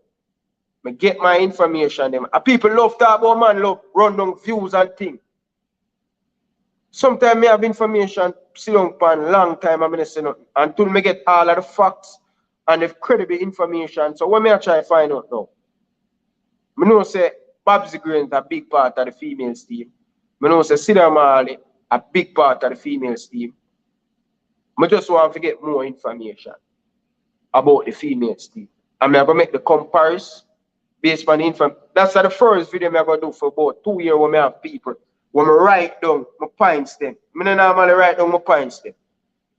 I get my information them. And people love talk about man, love run down views and things. Sometimes I have information sit down for a long time I'm gonna say nothing until I get all of the facts and the credible information. So what I try to find out now? I know say Babsy Green is a big part of the females team. I know say Sida Marley a big part of the females team. I just want to get more information about the females team. And I'm going to make the comparison based on the information. That's the first video I'm going to do for about 2 years when I have people. When I write down my points them. I don't normally write down my points them.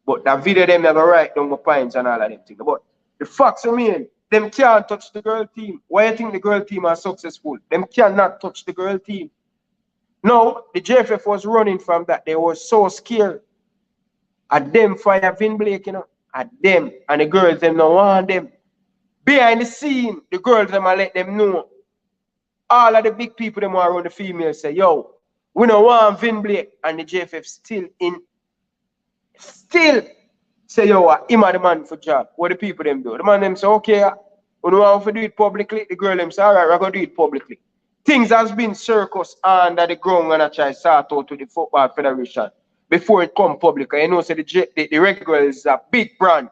But that video them I'm going to write down my points and all of them things. But the facts remain, them can't touch the girl team. Why do you think the girl team are successful? Them cannot touch the girl team. No, the JFF was running from that. They were so scared. At them fire Vin Blake, you know. At them. And the girls them don't want them. Behind the scene, the girls them let them know. All of the big people them around the females say, yo, we don't want Vin Blake. And the JFF still say, yo, him are the man for job. What the people them do? The man them say, okay, we don't want to do it publicly. The girl them say, all right, we're going to do it publicly. Things has been circus under the ground and I try to sort out to the Football Federation before it come public. You know, so the Reggae Boyz is a big brand.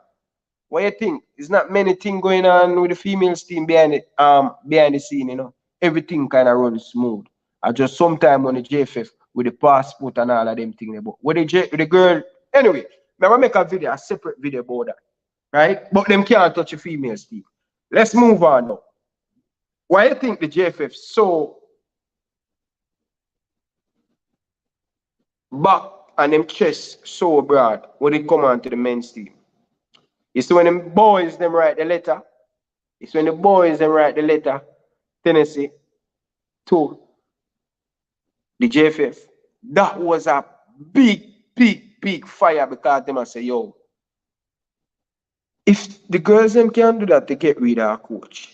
What you think? There's not many things going on with the females team behind the scene, you know. Everything kind of runs smooth. I just sometime on the JFF with the passport and all of them things. But with the girl, anyway, I'm gonna make a separate video about that. Right? But them can't touch the females team. Let's move on now. Why do you think the JFF so back and them chest so broad when it come on to the men's team? It's when them boys them write the letter. It's when the boys them write the letter, Tennessee, to the JFF. That was a big fire because them say, yo, if the girls them can do that, they get rid of our coach.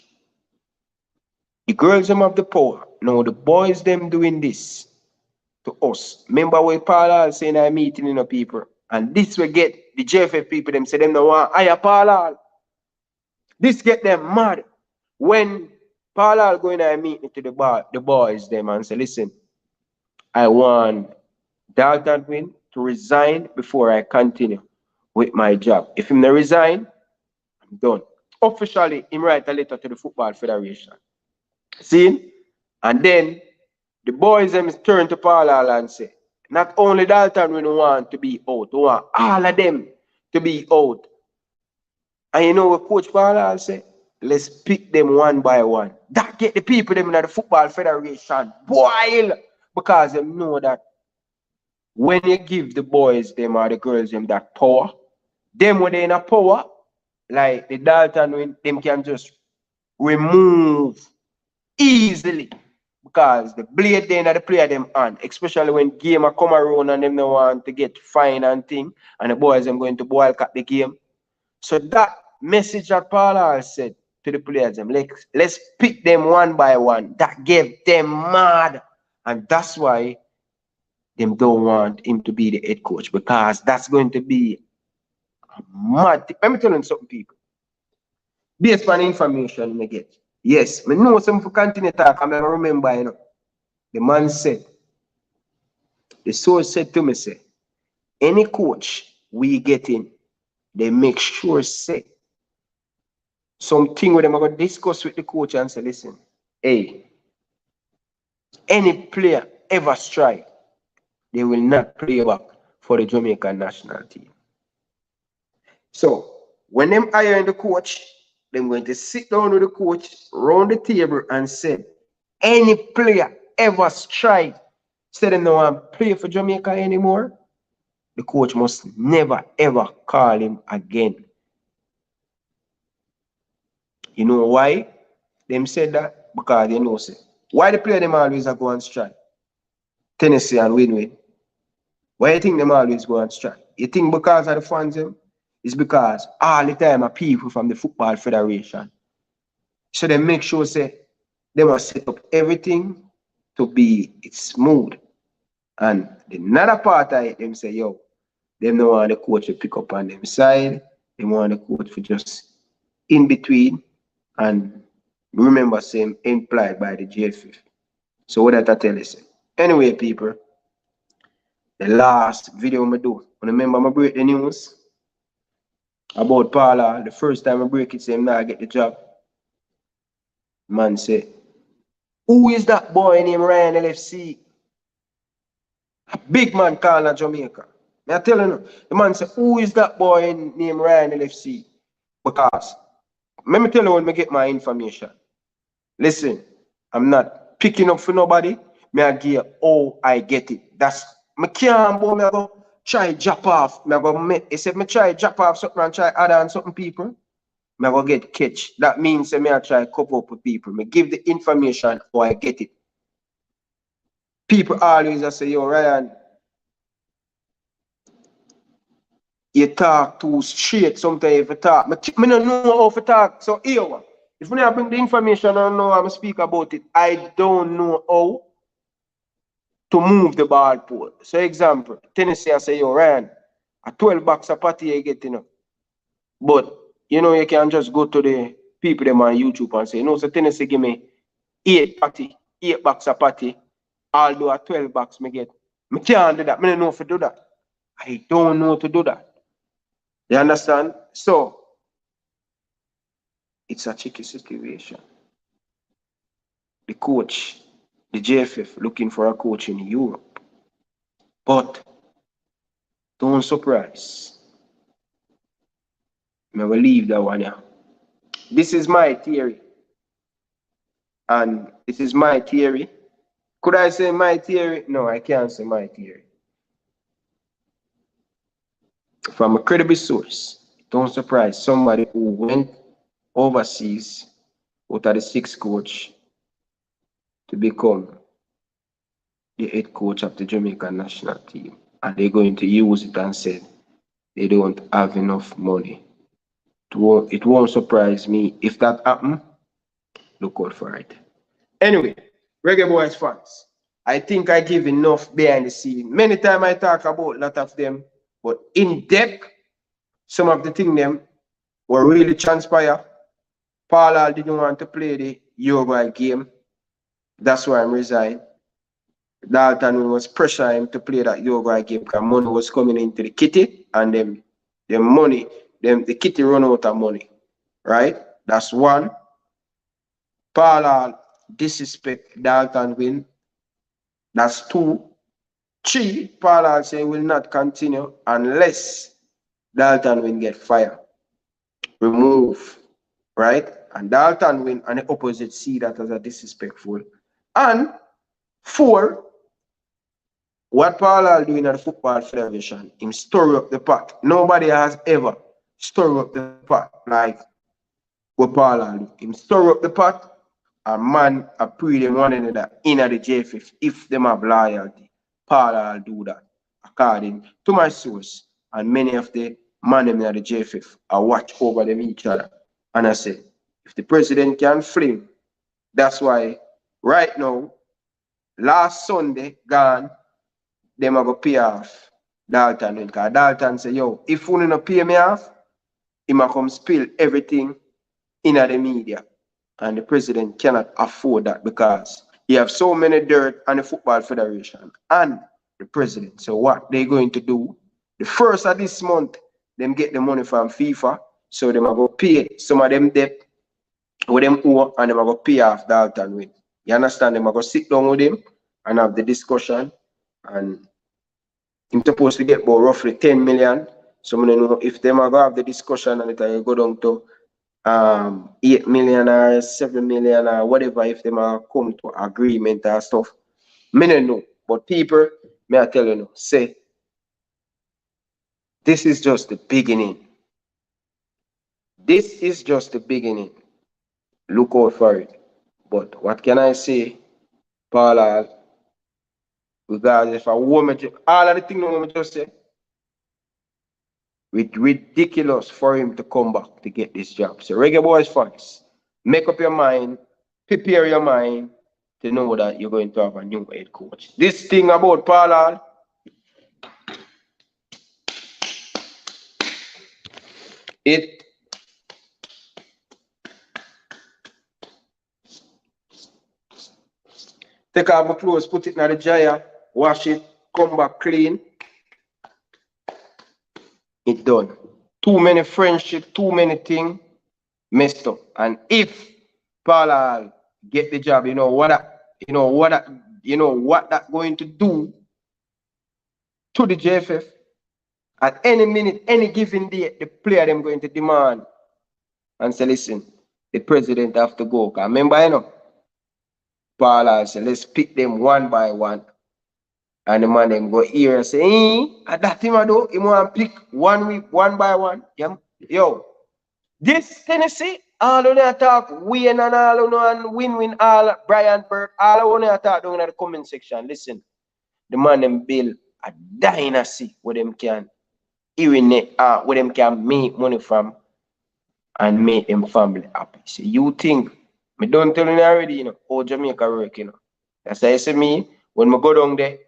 The girls them have the power. Now the boys them doing this to us. Remember what Paul saying in a meeting in the people. And this will get the JFF people them say them no want hire Paul. This get them mad. When Paul going to a meeting to the boys them and say, listen, I want Dalton Win to resign before I continue with my job. If him not resign, I'm done. Officially, him write a letter to the Football Federation. See? And then the boys them turn to Paul and say, not only Dalton we want to be out, we want all of them to be out. And you know what Coach Paul say? Let's pick them one by one. That get the people them in the Football Federation boil. Because they know that when you give the boys them or the girls them that power, them when they in a power, like the Dalton, them can just remove easily because the blade then the player them on, especially when game are come around and them no want to get fine and thing, and the boys them going to boycott the game. So that message that Paul said to the players them, let's pick them one by one. That gave them mad, and that's why them don't want him to be the head coach because that's going to be Mad. Let me tell you something, people. Based on information I get. Yes, I know some for continue talk. I remember, you know. The man said, the source said to me, say, any coach we get in, they make sure say something with them. I'm going to discuss with the coach and say, listen, hey, any player ever strike, they will not play back for the Jamaican national team. So when them hiring the coach, they're going to sit down with the coach round the table and say, any player ever strike, say they don't want to play for Jamaica anymore, the coach must never ever call him again. You know why? Them said that because they know say. Why the player them always go on strike? Tennessee and win-win. Why you think them always go on strike? You think because of the fans them? It's because all the time are people from the Football Federation. So they make sure say they must set up everything to be it's smooth. And the another part of it, them say, yo, them don't want the coach to pick up on them side. They want the coach to just in between and remember same implied by the JFF. So what that I tell you say. Anyway, people, the last video I do, I remember I break the news about Paula. The first time I break it, say him now I get the job. Man say, who is that boy named Ryan LFC? A big man calling Jamaica. I tell you, the man say, who is that boy named Ryan LFC? Because, let me tell you when I get my information. Listen, I'm not picking up for nobody. Me I give how I get it. That's, me can't go, me I go try drop off. Me I go, he said me try drop off something and try add on something people. Me I go get catch. That means me I try cover up with people. Me give the information how I get it. People always say, yo, Ryan, you talk too straight sometimes if you talk. I don't know how to talk. So here, if I bring the information and I know how to speak about it, I don't know how to move the ball pole. So example, Tennessee I say, yo, Ryan, a 12 bucks a party you get, you know. But, you know, you can just go to the people them on YouTube and say, no, so Tennessee give me 8 bucks a party, although a 12 bucks me get. I can't do that. I don't know how to do that. I don't know how to do that. You understand? So, it's a tricky situation. The coach, the JFF, looking for a coach in Europe. But, don't surprise. I will leave that one here. This is my theory. And this is my theory. Could I say my theory? No, I can't say my theory. From a credible source, don't surprise somebody who went overseas out of the 6th coach to become the 8th coach of the Jamaican national team. And they're going to use it and say they don't have enough money. It won't surprise me if that happens. Look out for it. Anyway, Reggae Boyz fans, I think I give enough behind the scene. Many times I talk about a lot of them, but in depth, some of the things them were really transpire. Paula didn't want to play the Uruguay game. That's why I'm resigned. Dalton was pressuring him to play that Uruguay game because money was coming into the kitty and the kitty run out of money. Right? That's one. Paula disrespect Dalton win. That's 2. 3, Paula say will not continue unless Dalton win get fired. Remove. Right? And Dalton win and the opposite see that as a disrespectful. And 4, what Paula doing at the Football Federation, him stir up the pot. Nobody has ever stir up the pot like what Paula do. Him stir up the pot. A man a pre them one another in the JFF if them have loyalty. Paula will do that according to my source. And many of the men in the JFF are watch over them each other. And I say, if the president can fling, that's why right now, last Sunday gone, them are going to pay off Dalton win. Because Dalton say, yo, if you no pay me off, he might come spill everything in the media. And the president cannot afford that because he have so many dirt on the Football Federation and the president. So what they going to do? The first of this month, them get the money from FIFA. So them are going to pay some of them debt with them owe and them are going to pay off Dalton win. You understand? Them are going to sit down with him and have the discussion. And I'm supposed to get about roughly 10 million. So I don't know if them are going to have the discussion and it will go down to 8 million or 7 million or whatever if them are come to agreement and stuff. Me don't know. But people, may I tell you now, say this is just the beginning. This is just the beginning. Look out for it. But what can I say, Paul? Regardless if a woman, all of the things I just say, it's ridiculous for him to come back to get this job. So Reggae Boyz fans, make up your mind, prepare your mind to know that you're going to have a new head coach. This thing about Paul, it take off my clothes, put it in the dryer, wash it, come back clean. It done. Too many friendship, too many things messed up. And if Paul get the job, you know what that going to do to the JFF. At any minute, any given day, the player them going to demand and say, listen, the president have to go. Cause remember, you know, Paul said, let's pick them one by one. And the man them go here and say, that him I do, he want to pick 1 week, one by one. Yeah? Yo, this Tennessee, all of them talk win and all of them win all Brian Burke, all of them talk down in the comment section. Listen, the man them build a dynasty where them can where them can make money from and make them family happy. So you think, me don't tell you already, you know, how Jamaica work, you know. That's why I say me, when I go down there,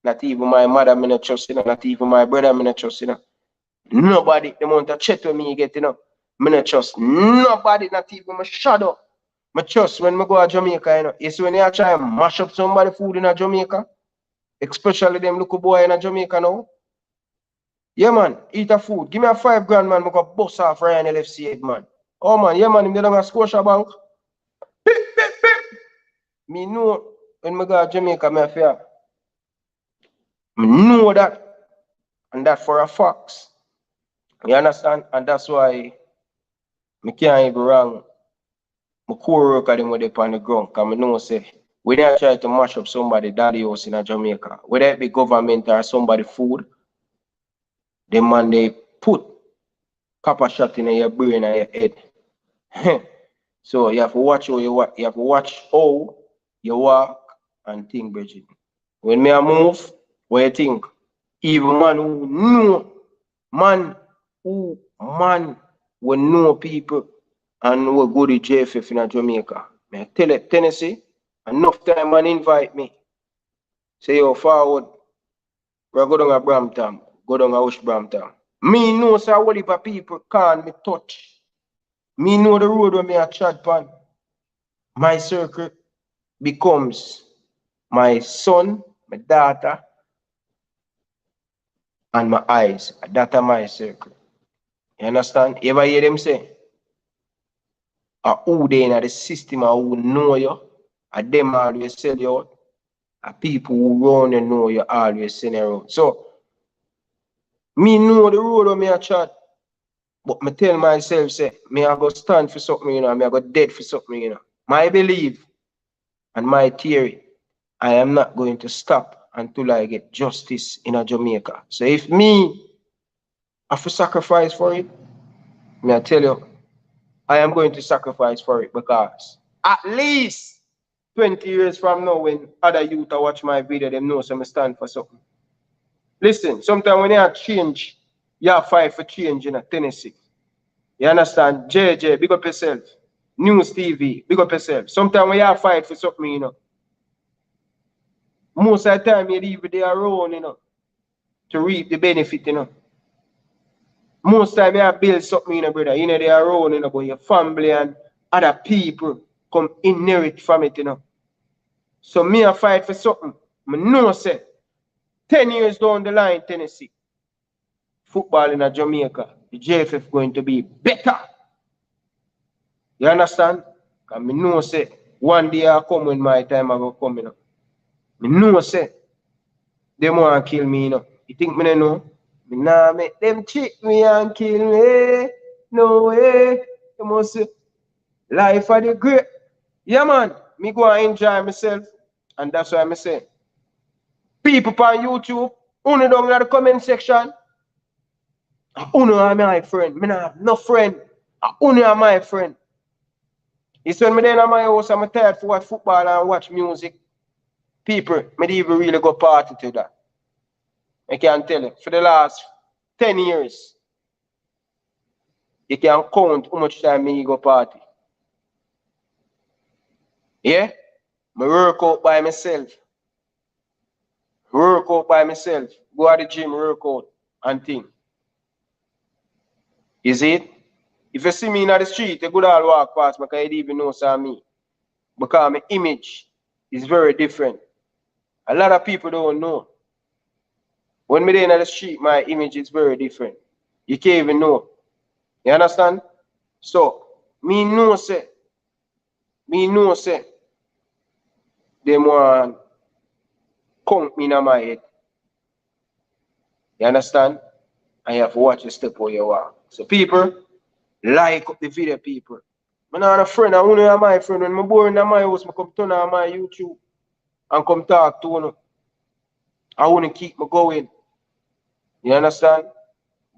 not even my mother, me not trust, you know, not even my brother, me not trust, you know. Nobody, they want to chat with me, get, you know. Me not trust nobody, not even my shadow. I trust when I go to Jamaica, you know. You see when you try and mash up somebody food in Jamaica, especially them little boy in Jamaica now. Yeah, man, eat a food. Give me a 5 grand, man. I go bust off Ryan LFC head, man. Oh, man, yeah, man, him dey down a Scotia Bank. Beep, beep, beep. Me know when I go to Jamaica, me fear. I know that. And that for a fact. You understand? And that's why I can't even wrong my co-worker them with on the ground. Because I know say, when I try to mash up somebody daddy house in Jamaica, whether it be government or somebody food, the man they put copper shot in your brain and your head. So you have to watch how you walk, you have to watch how you walk and think, Bridget. When me I move, what you think? Even man who know, man will know people and will go to JFF in Jamaica. Me I tell it, Tennessee, enough time man invite me. Say yo forward, we go down a Brampton, go down a Ush Brampton. Me know so what if people can't me touch. Me know the road where me a chat pan. My circle becomes my son, my daughter, and my eyes. That are my circle. You understand? You ever hear them say? Who they in the system who know you, them always sell you out. People who run and know you always send you out. So, me know the road where me a chat. But me tell myself, say, me I go stand for something, you know, me I go dead for something, you know. My belief and my theory, I am not going to stop until I get justice in Jamaica. So if me have to sacrifice for it, me I tell you, I am going to sacrifice for it because at least 20 years from now, when other youth watch my video, them know some stand for something. Listen, sometimes when you have change, you have fight for change in Tennessee. You understand? JJ, big up yourself. News TV, big up yourself. Sometimes when you have fight for something, you know. Most of the time you leave it there around, you know. to reap the benefit, you know. Most time you build something, you know, brother. You know, they are around, you know, but your family and other people come inherit from it, you know. So me I fight for something. I know say 10 years down the line, Tennessee, football in Jamaica, the JFF going to be better. You understand? Because I know say one day I come when my time I go come, you know. I know say they want to kill me, you know. You think me don't know? Me nah make them cheat me and kill me. No way. You must say, life of the great. Yeah, man. Me go and enjoy myself. And that's why I say, people on YouTube, only down in the comment section, only are my friend. Me not have no friend. Only are my friend. It's when me then at my house, I'm tired for watch football and watch music. People, me don't even really go party to that. I can tell you, for the last 10 years, you can count how much time me go party. Yeah? I work out by myself. Work out by myself. Go to the gym, work out, and thing. Is it? If you see me in the street, you could all walk past me because you don't even know it's me. Because my image is very different. A lot of people don't know. When me in the street, my image is very different. You can't even know. You understand? So, me know say, they want count me in my head. You understand? And you have to watch your step where you walk. So people, like up the video, people. I'm not a friend, I only have my friend. When I'm bored in my house, I come turn on my YouTube and come talk to you. I want to keep me going. You understand?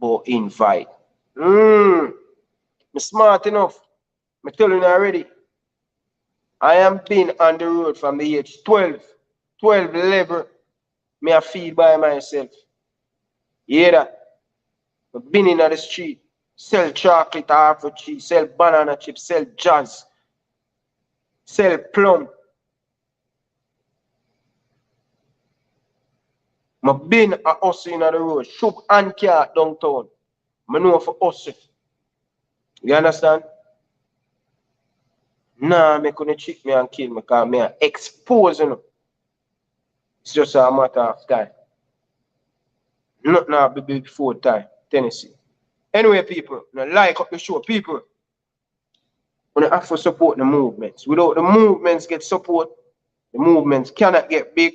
But invite. I'm smart enough. I'm telling you already. I am been on the road from the age 12, 12 level. Me I feed by myself. You hear that? I've been in the street, sell chocolate, half a cheese, sell banana chips, sell jazz, sell plum. I've been a hustle in the road, shook and car downtown. I know for hustle. You understand? Nah, me couldn't cheat me and kill me because me are exposing them. It's just a matter of time. Not now before time, Tennessee. Anyway, people, like up the show, people. We have to support the movements. Without the movements get support, the movements cannot get big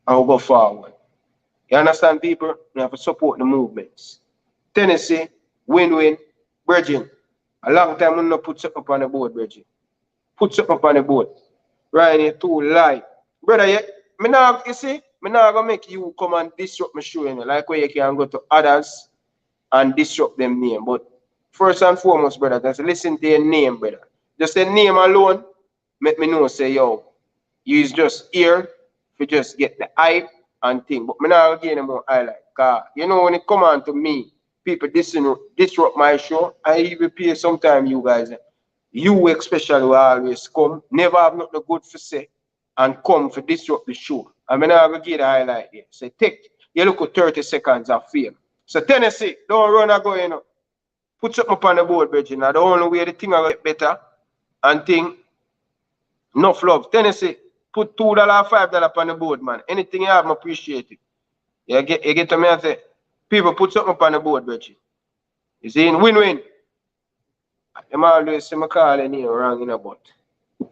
and we'll go forward. You understand, people? We have to support the movements. Tennessee, win-win, Bridging. A long time we not put something up on the board, Bridging. Put something up on the board. Ryan, you too lie. Brother, you see, me not gonna make you come and disrupt my show, you know, like where you can go to others and disrupt them name. But first and foremost, brother, just listen to your name, brother. Just the name alone, make me know, say, yo, you is just here to just get the hype and thing. But me not gonna give them more highlight. Cause you know when it come on to me, people disrupt my show, I even pay sometime you guys. You especially will always come, never have nothing good to say, and come for disrupt the show. I mean, I'm going to give the highlight here. So take, you look at 30 seconds of fame. So Tennessee, don't run and go, you know. Put something up on the board, Bridget. Now, the only way the thing will get better and thing, enough love. Tennessee, put $2, $5 on the board, man. Anything you have, I appreciate it. You get to me and say, people, put something up on the board, Bridget. You see, win-win. I'm always say my calling name wrong in a but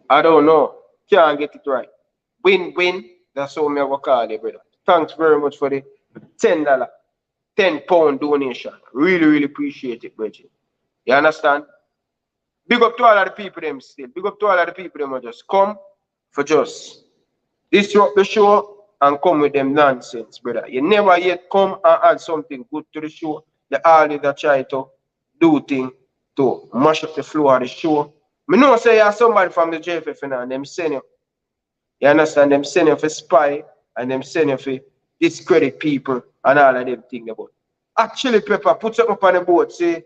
I don't know. Can't get it right. Win-win. That's how me have a call it, brother. Thanks very much for the $10, £10 donation. Really, really appreciate it, Bridget. You understand? Big up to all of the people them still. Big up to all of the people them who just come for just disrupt the show and come with them nonsense, brother. You never yet come and add something good to the show. You always try to do things to mash up the floor of the show. I know say you're somebody from the JFF and them send you. You understand? Them send you for spy and them send you for discredit people and all of them things about. Actually, Pepper, put something up on the board. Say,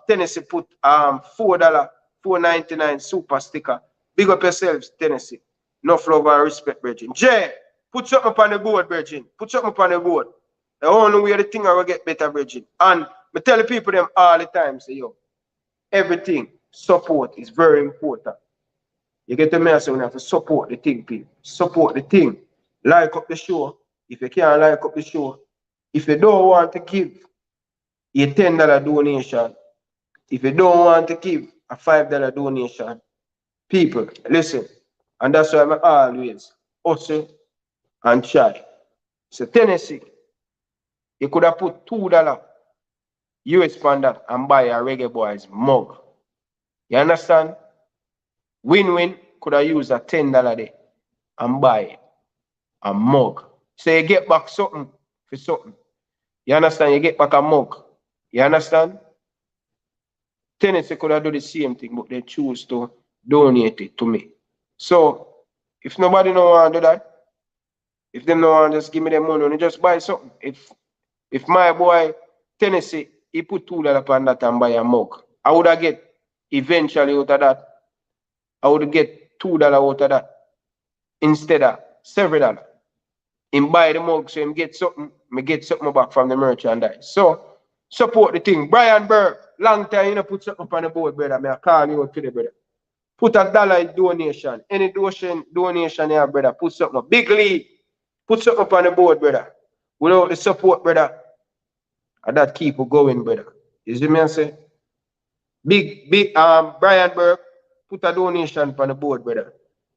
Tennessee put $4, $4.99 super sticker. Big up yourselves, Tennessee. Enough love and respect, Bridget. Jay, Put something upon the board, brethren. Put something upon the board. The only way the thing will get better, brethren. And I tell the people them all the time, say, yo, everything, support is very important. You get to me, so you have to support the thing, people. Support the thing. Like up the show. If you can't like up the show, if you don't want to give a $10 donation, if you don't want to give a $5 donation, people, listen. And that's why I'm always hustle and try. So Tennessee, you could have put $2 US on that and buy a Reggae Boyz mug. You understand? Win-win could have used a $10 there and buy a mug. So you get back something for something. You understand? You get back a mug. You understand? Tennessee could have done the same thing, but they choose to donate it to me. So if nobody don't want to do that, if them don't want to just give me the money and just buy something. If my boy Tennessee, he put $2 on that and buy a mug, I would have get eventually out of that. I would get $2 out of that instead of $7. Him buy the mug, so him get something, me get something back from the merchandise. So support the thing. Brian Burke, long time you know put something on the board, brother. Me I call you out today, brother. Put $1 donation. Any donation you have, brother, put something. Big league, put something on the board, brother. Without the support, brother, and that keep going, brother. You see me I say? Big Brian Burke, put a donation on the board, brother.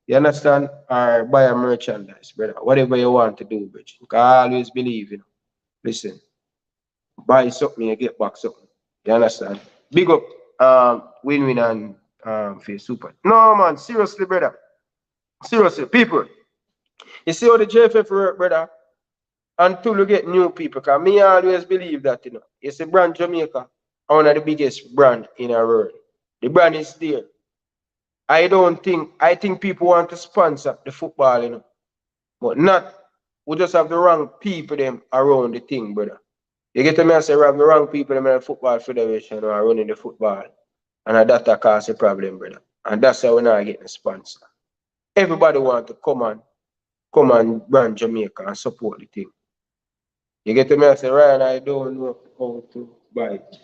You understand? Or buy a merchandise, brother. Whatever you want to do, brother. You can always believe, you know. Listen, buy something, you get back something. You understand? Big up Win and Face Super. No, man, seriously, brother. Seriously, people. You see how the JFF work, brother? Until you get new people. Because me always believe that, you know. It's a brand Jamaica, one of the biggest brand in our world. The brand is there. I think people want to sponsor the football, you know. But not, we just have the wrong people them around the thing, brother. You get to me, I say, we have the wrong people them in the football federation who are running the football. And that cause a problem, brother. And that's how we're not getting a sponsor. Everybody want to come and brand Jamaica and support the thing. You get to me, I say, Ryan, I don't know how to buy it.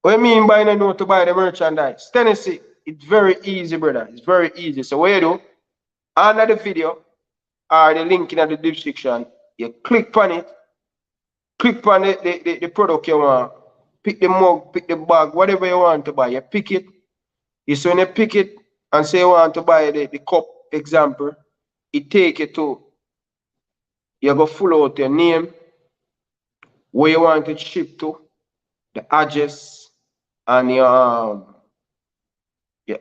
What you mean by not know to buy the merchandise? Tennessee, it's very easy, brother. It's very easy. So what you do, under the video or the link in the description, you click on it, click on the product you want, pick the mug, pick the bag, whatever you want to buy, you pick it. So when you pick it and say you want to buy the cup, example, it take you to, you go full out your name, where you want it shipped to, the address, and your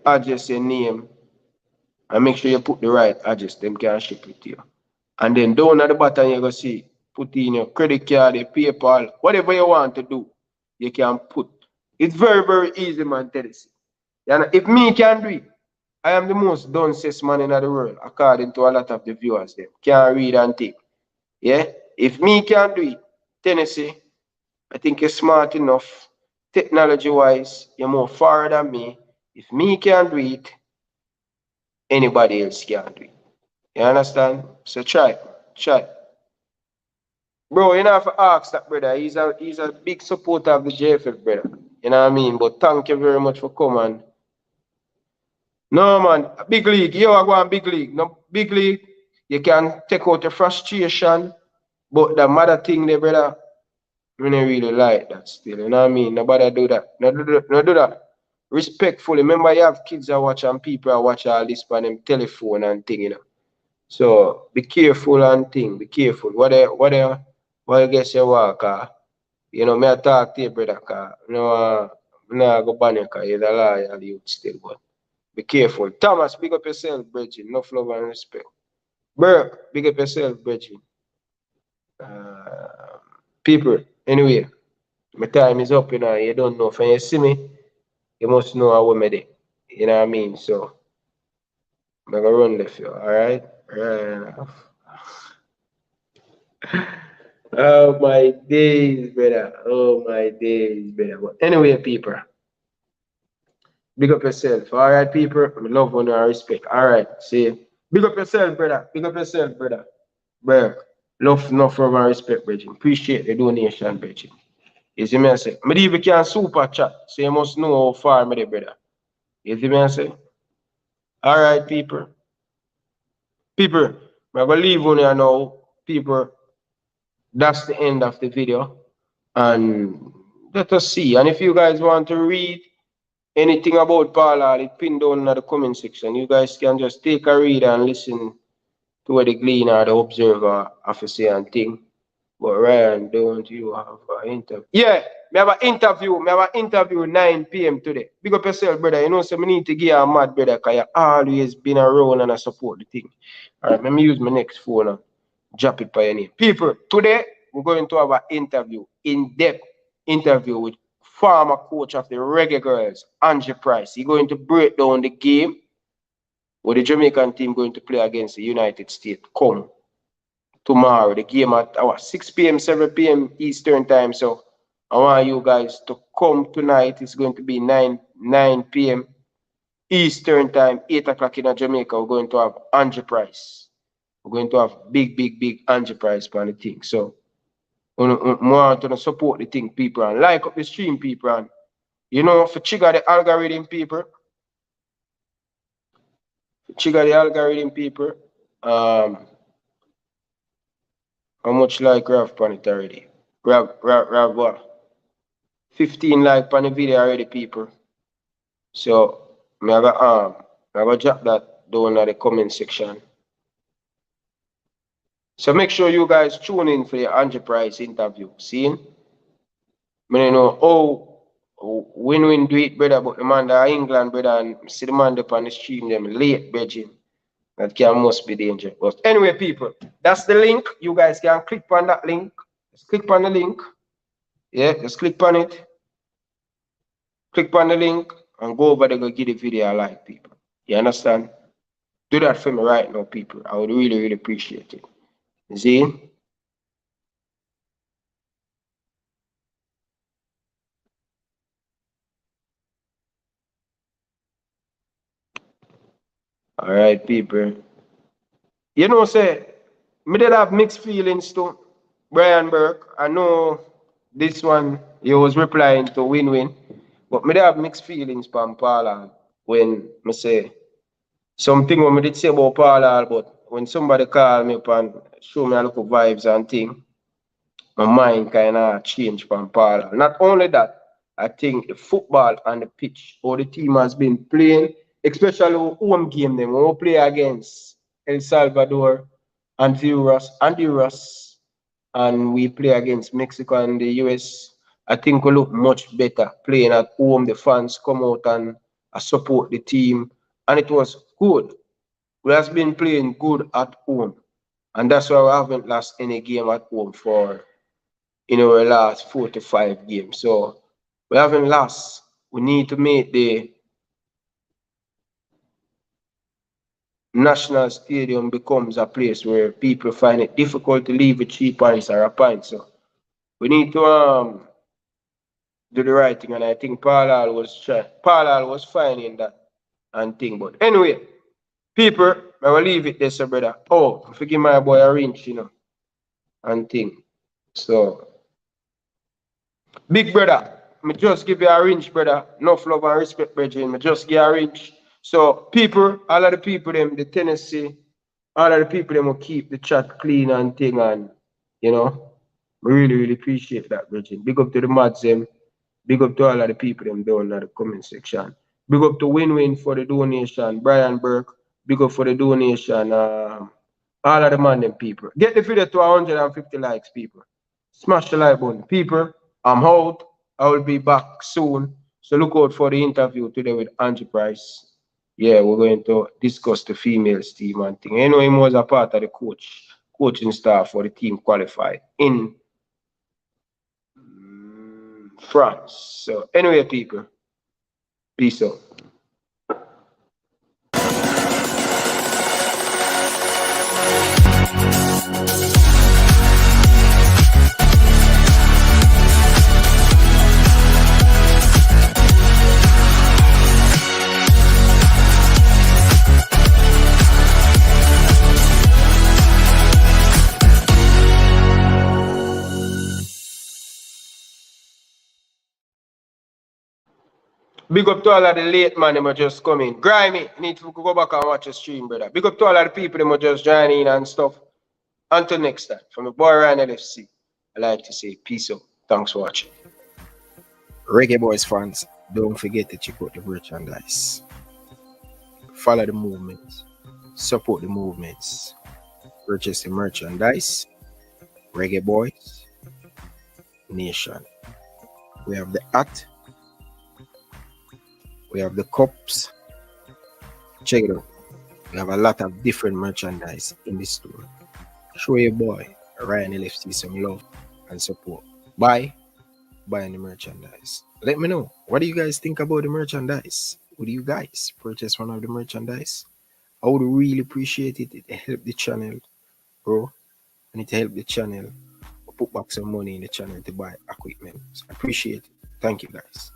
address, your name, and make sure you put the right address, them can ship it to you. And then down at the bottom you go see, put in your credit card, your PayPal, whatever you want to do, you can put. It's very, very easy, man, Tennessee. And if me can do it, I am the most dumbest man in the world, according to a lot of the viewers. Them can't read and think. Yeah? If me can do it, Tennessee, I think you're smart enough. Technology-wise, you're more far than me. If me can do it, anybody else can do it. You understand? So try. Bro, you know have to ask that brother. He's a big supporter of the JFF, brother. You know what I mean? But thank you very much for coming. No man, big league. You are going big league. No big league. You can take out your frustration. But the mother thing there, brother, I don't really like that still. You know what I mean? Nobody do that. No do that. Respectfully. Remember you have kids that watch and people that watch all this on them telephone and thing, you know. So be careful and thing. Be careful. What I guess you walk, you know, me I talk to you, brother, you know, I go ban you, you're the liar, youth still, but be careful. Thomas, big up yourself, Bridget. Enough love and respect. Burke, big up yourself, Bridget. People, anyway, my time is up, you know, you don't know. If you see me, you must know how we made it. You know what I mean? So, I'm going to run left you, alright? Right. Oh my days, brother. Oh my days, brother. But anyway, people, big up yourself. All right, people. I love one and respect. All right, see. Big up yourself, brother. Big up yourself, brother. Bro, love, enough, love and respect, Bridget. Appreciate the donation, Bridget. You see me I say? Me even can super chat, so you must know how far me there, brother. You see me I say? Alright, people. People, I'm gonna leave on here now. People, that's the end of the video. And let us see. And if you guys want to read anything about Paula, it pinned down in the comment section. You guys can just take a read and listen to what the Gleaner, the Observer, have to say and think. But Ryan, don't you have an interview? Yeah, me have an interview. Me have an interview 9 p.m. today. Big up yourself, brother. You know, so me need to give you a mad brother, because you always been around and I support the thing. Alright, let me use my next phone and drop it by your name. People, today we're going to have an interview, in-depth interview with former coach of the Reggae Girls, Angie Price. He's going to break down the game where the Jamaican team going to play against the United States. Come tomorrow, the game at 6 p.m., 7 p.m. Eastern time. So I want you guys to come tonight. It's going to be 9 p.m. Eastern time, 8 o'clock in Jamaica. We're going to have Angie Price. We're going to have big Angie Price on the thing. So we want to support the thing, people, and like up the stream, people, and you know, for trigger the algorithm, people. Trigger the algorithm, people. How much like Rav on it already? Rav what? 15 like on the video already, people. So I gotta drop that down in the comment section. So make sure you guys tune in for the Angie Price interview. See? I know win do it, brother, but the man that England, brother, and see the man up on the stream, them late, Beijing. That can must be dangerous. But anyway, people, that's the link. You guys can click on that link. Just click on the link. Yeah, just click on it. Click on the link and go over there, go give the video a like, people. You understand? Do that for me right now, people. I would really appreciate it. See? All right, people. You know, say, me did have mixed feelings to Brian Burke. I know this one, he was replying to win-win, but me did have mixed feelings from Paula when me say something what me did say about Paula, but when somebody call me up and show me a little vibes and thing, my mind kind of changed from Paula. Not only that, I think the football and the pitch, or the team has been playing, especially home game them, when we play against El Salvador, Honduras, and we play against Mexico and the US. I think we look much better playing at home. The fans come out and support the team, and it was good. We have been playing good at home, and that's why we haven't lost any game at home for our last 4 to 5 games. So we haven't lost. We need to make the national stadium becomes a place where people find it difficult to leave with 3 points or a point. So we need to do the right thing, and I think Paula was fine in that and thing. But anyway, people, I will leave it there, so brother. Oh, forgive my boy a wrench, and thing. So big brother, me just give you a wrench, brother. Enough love and respect, brother. Me just give you a wrench. So people, all of the people them, the Tennessee, all of the people them will keep the chat clean and thing, and we really appreciate that, brother. Big up to the mods them, big up to all of the people them down in the comment section. Big up to Win-Win for the donation, Brian Burke, big up for the donation, all of the man them people. Get the video to 150 likes, people. Smash the like button. People, I'm out. I will be back soon. So look out for the interview today with Angie Price. Yeah, we're going to discuss the females team and thing. He was a part of the coaching staff for the team qualified in France. So anyway, people, peace out. Big up to all of the late man them just come in. Grimy, need to go back and watch the stream, brother. Big up to all of the people them just join in and stuff. Until next time, from the boy Ryan LFC, I like to say peace out. Thanks for watching. Reggae Boyz fans, don't forget to check out the merchandise. Follow the movements. Support the movements. Purchase the merchandise. Reggae Boyz Nation. We have the hat. We have the cups. Check it out. We have a lot of different merchandise in the store. Show your boy Ryan LFC some love and support. Buying the merchandise. Let me know, what do you guys think about the merchandise? Would you guys purchase one of the merchandise? I would really appreciate it. It help the channel grow, and it help the channel put back some money in the channel to buy equipment. So I appreciate it. Thank you guys.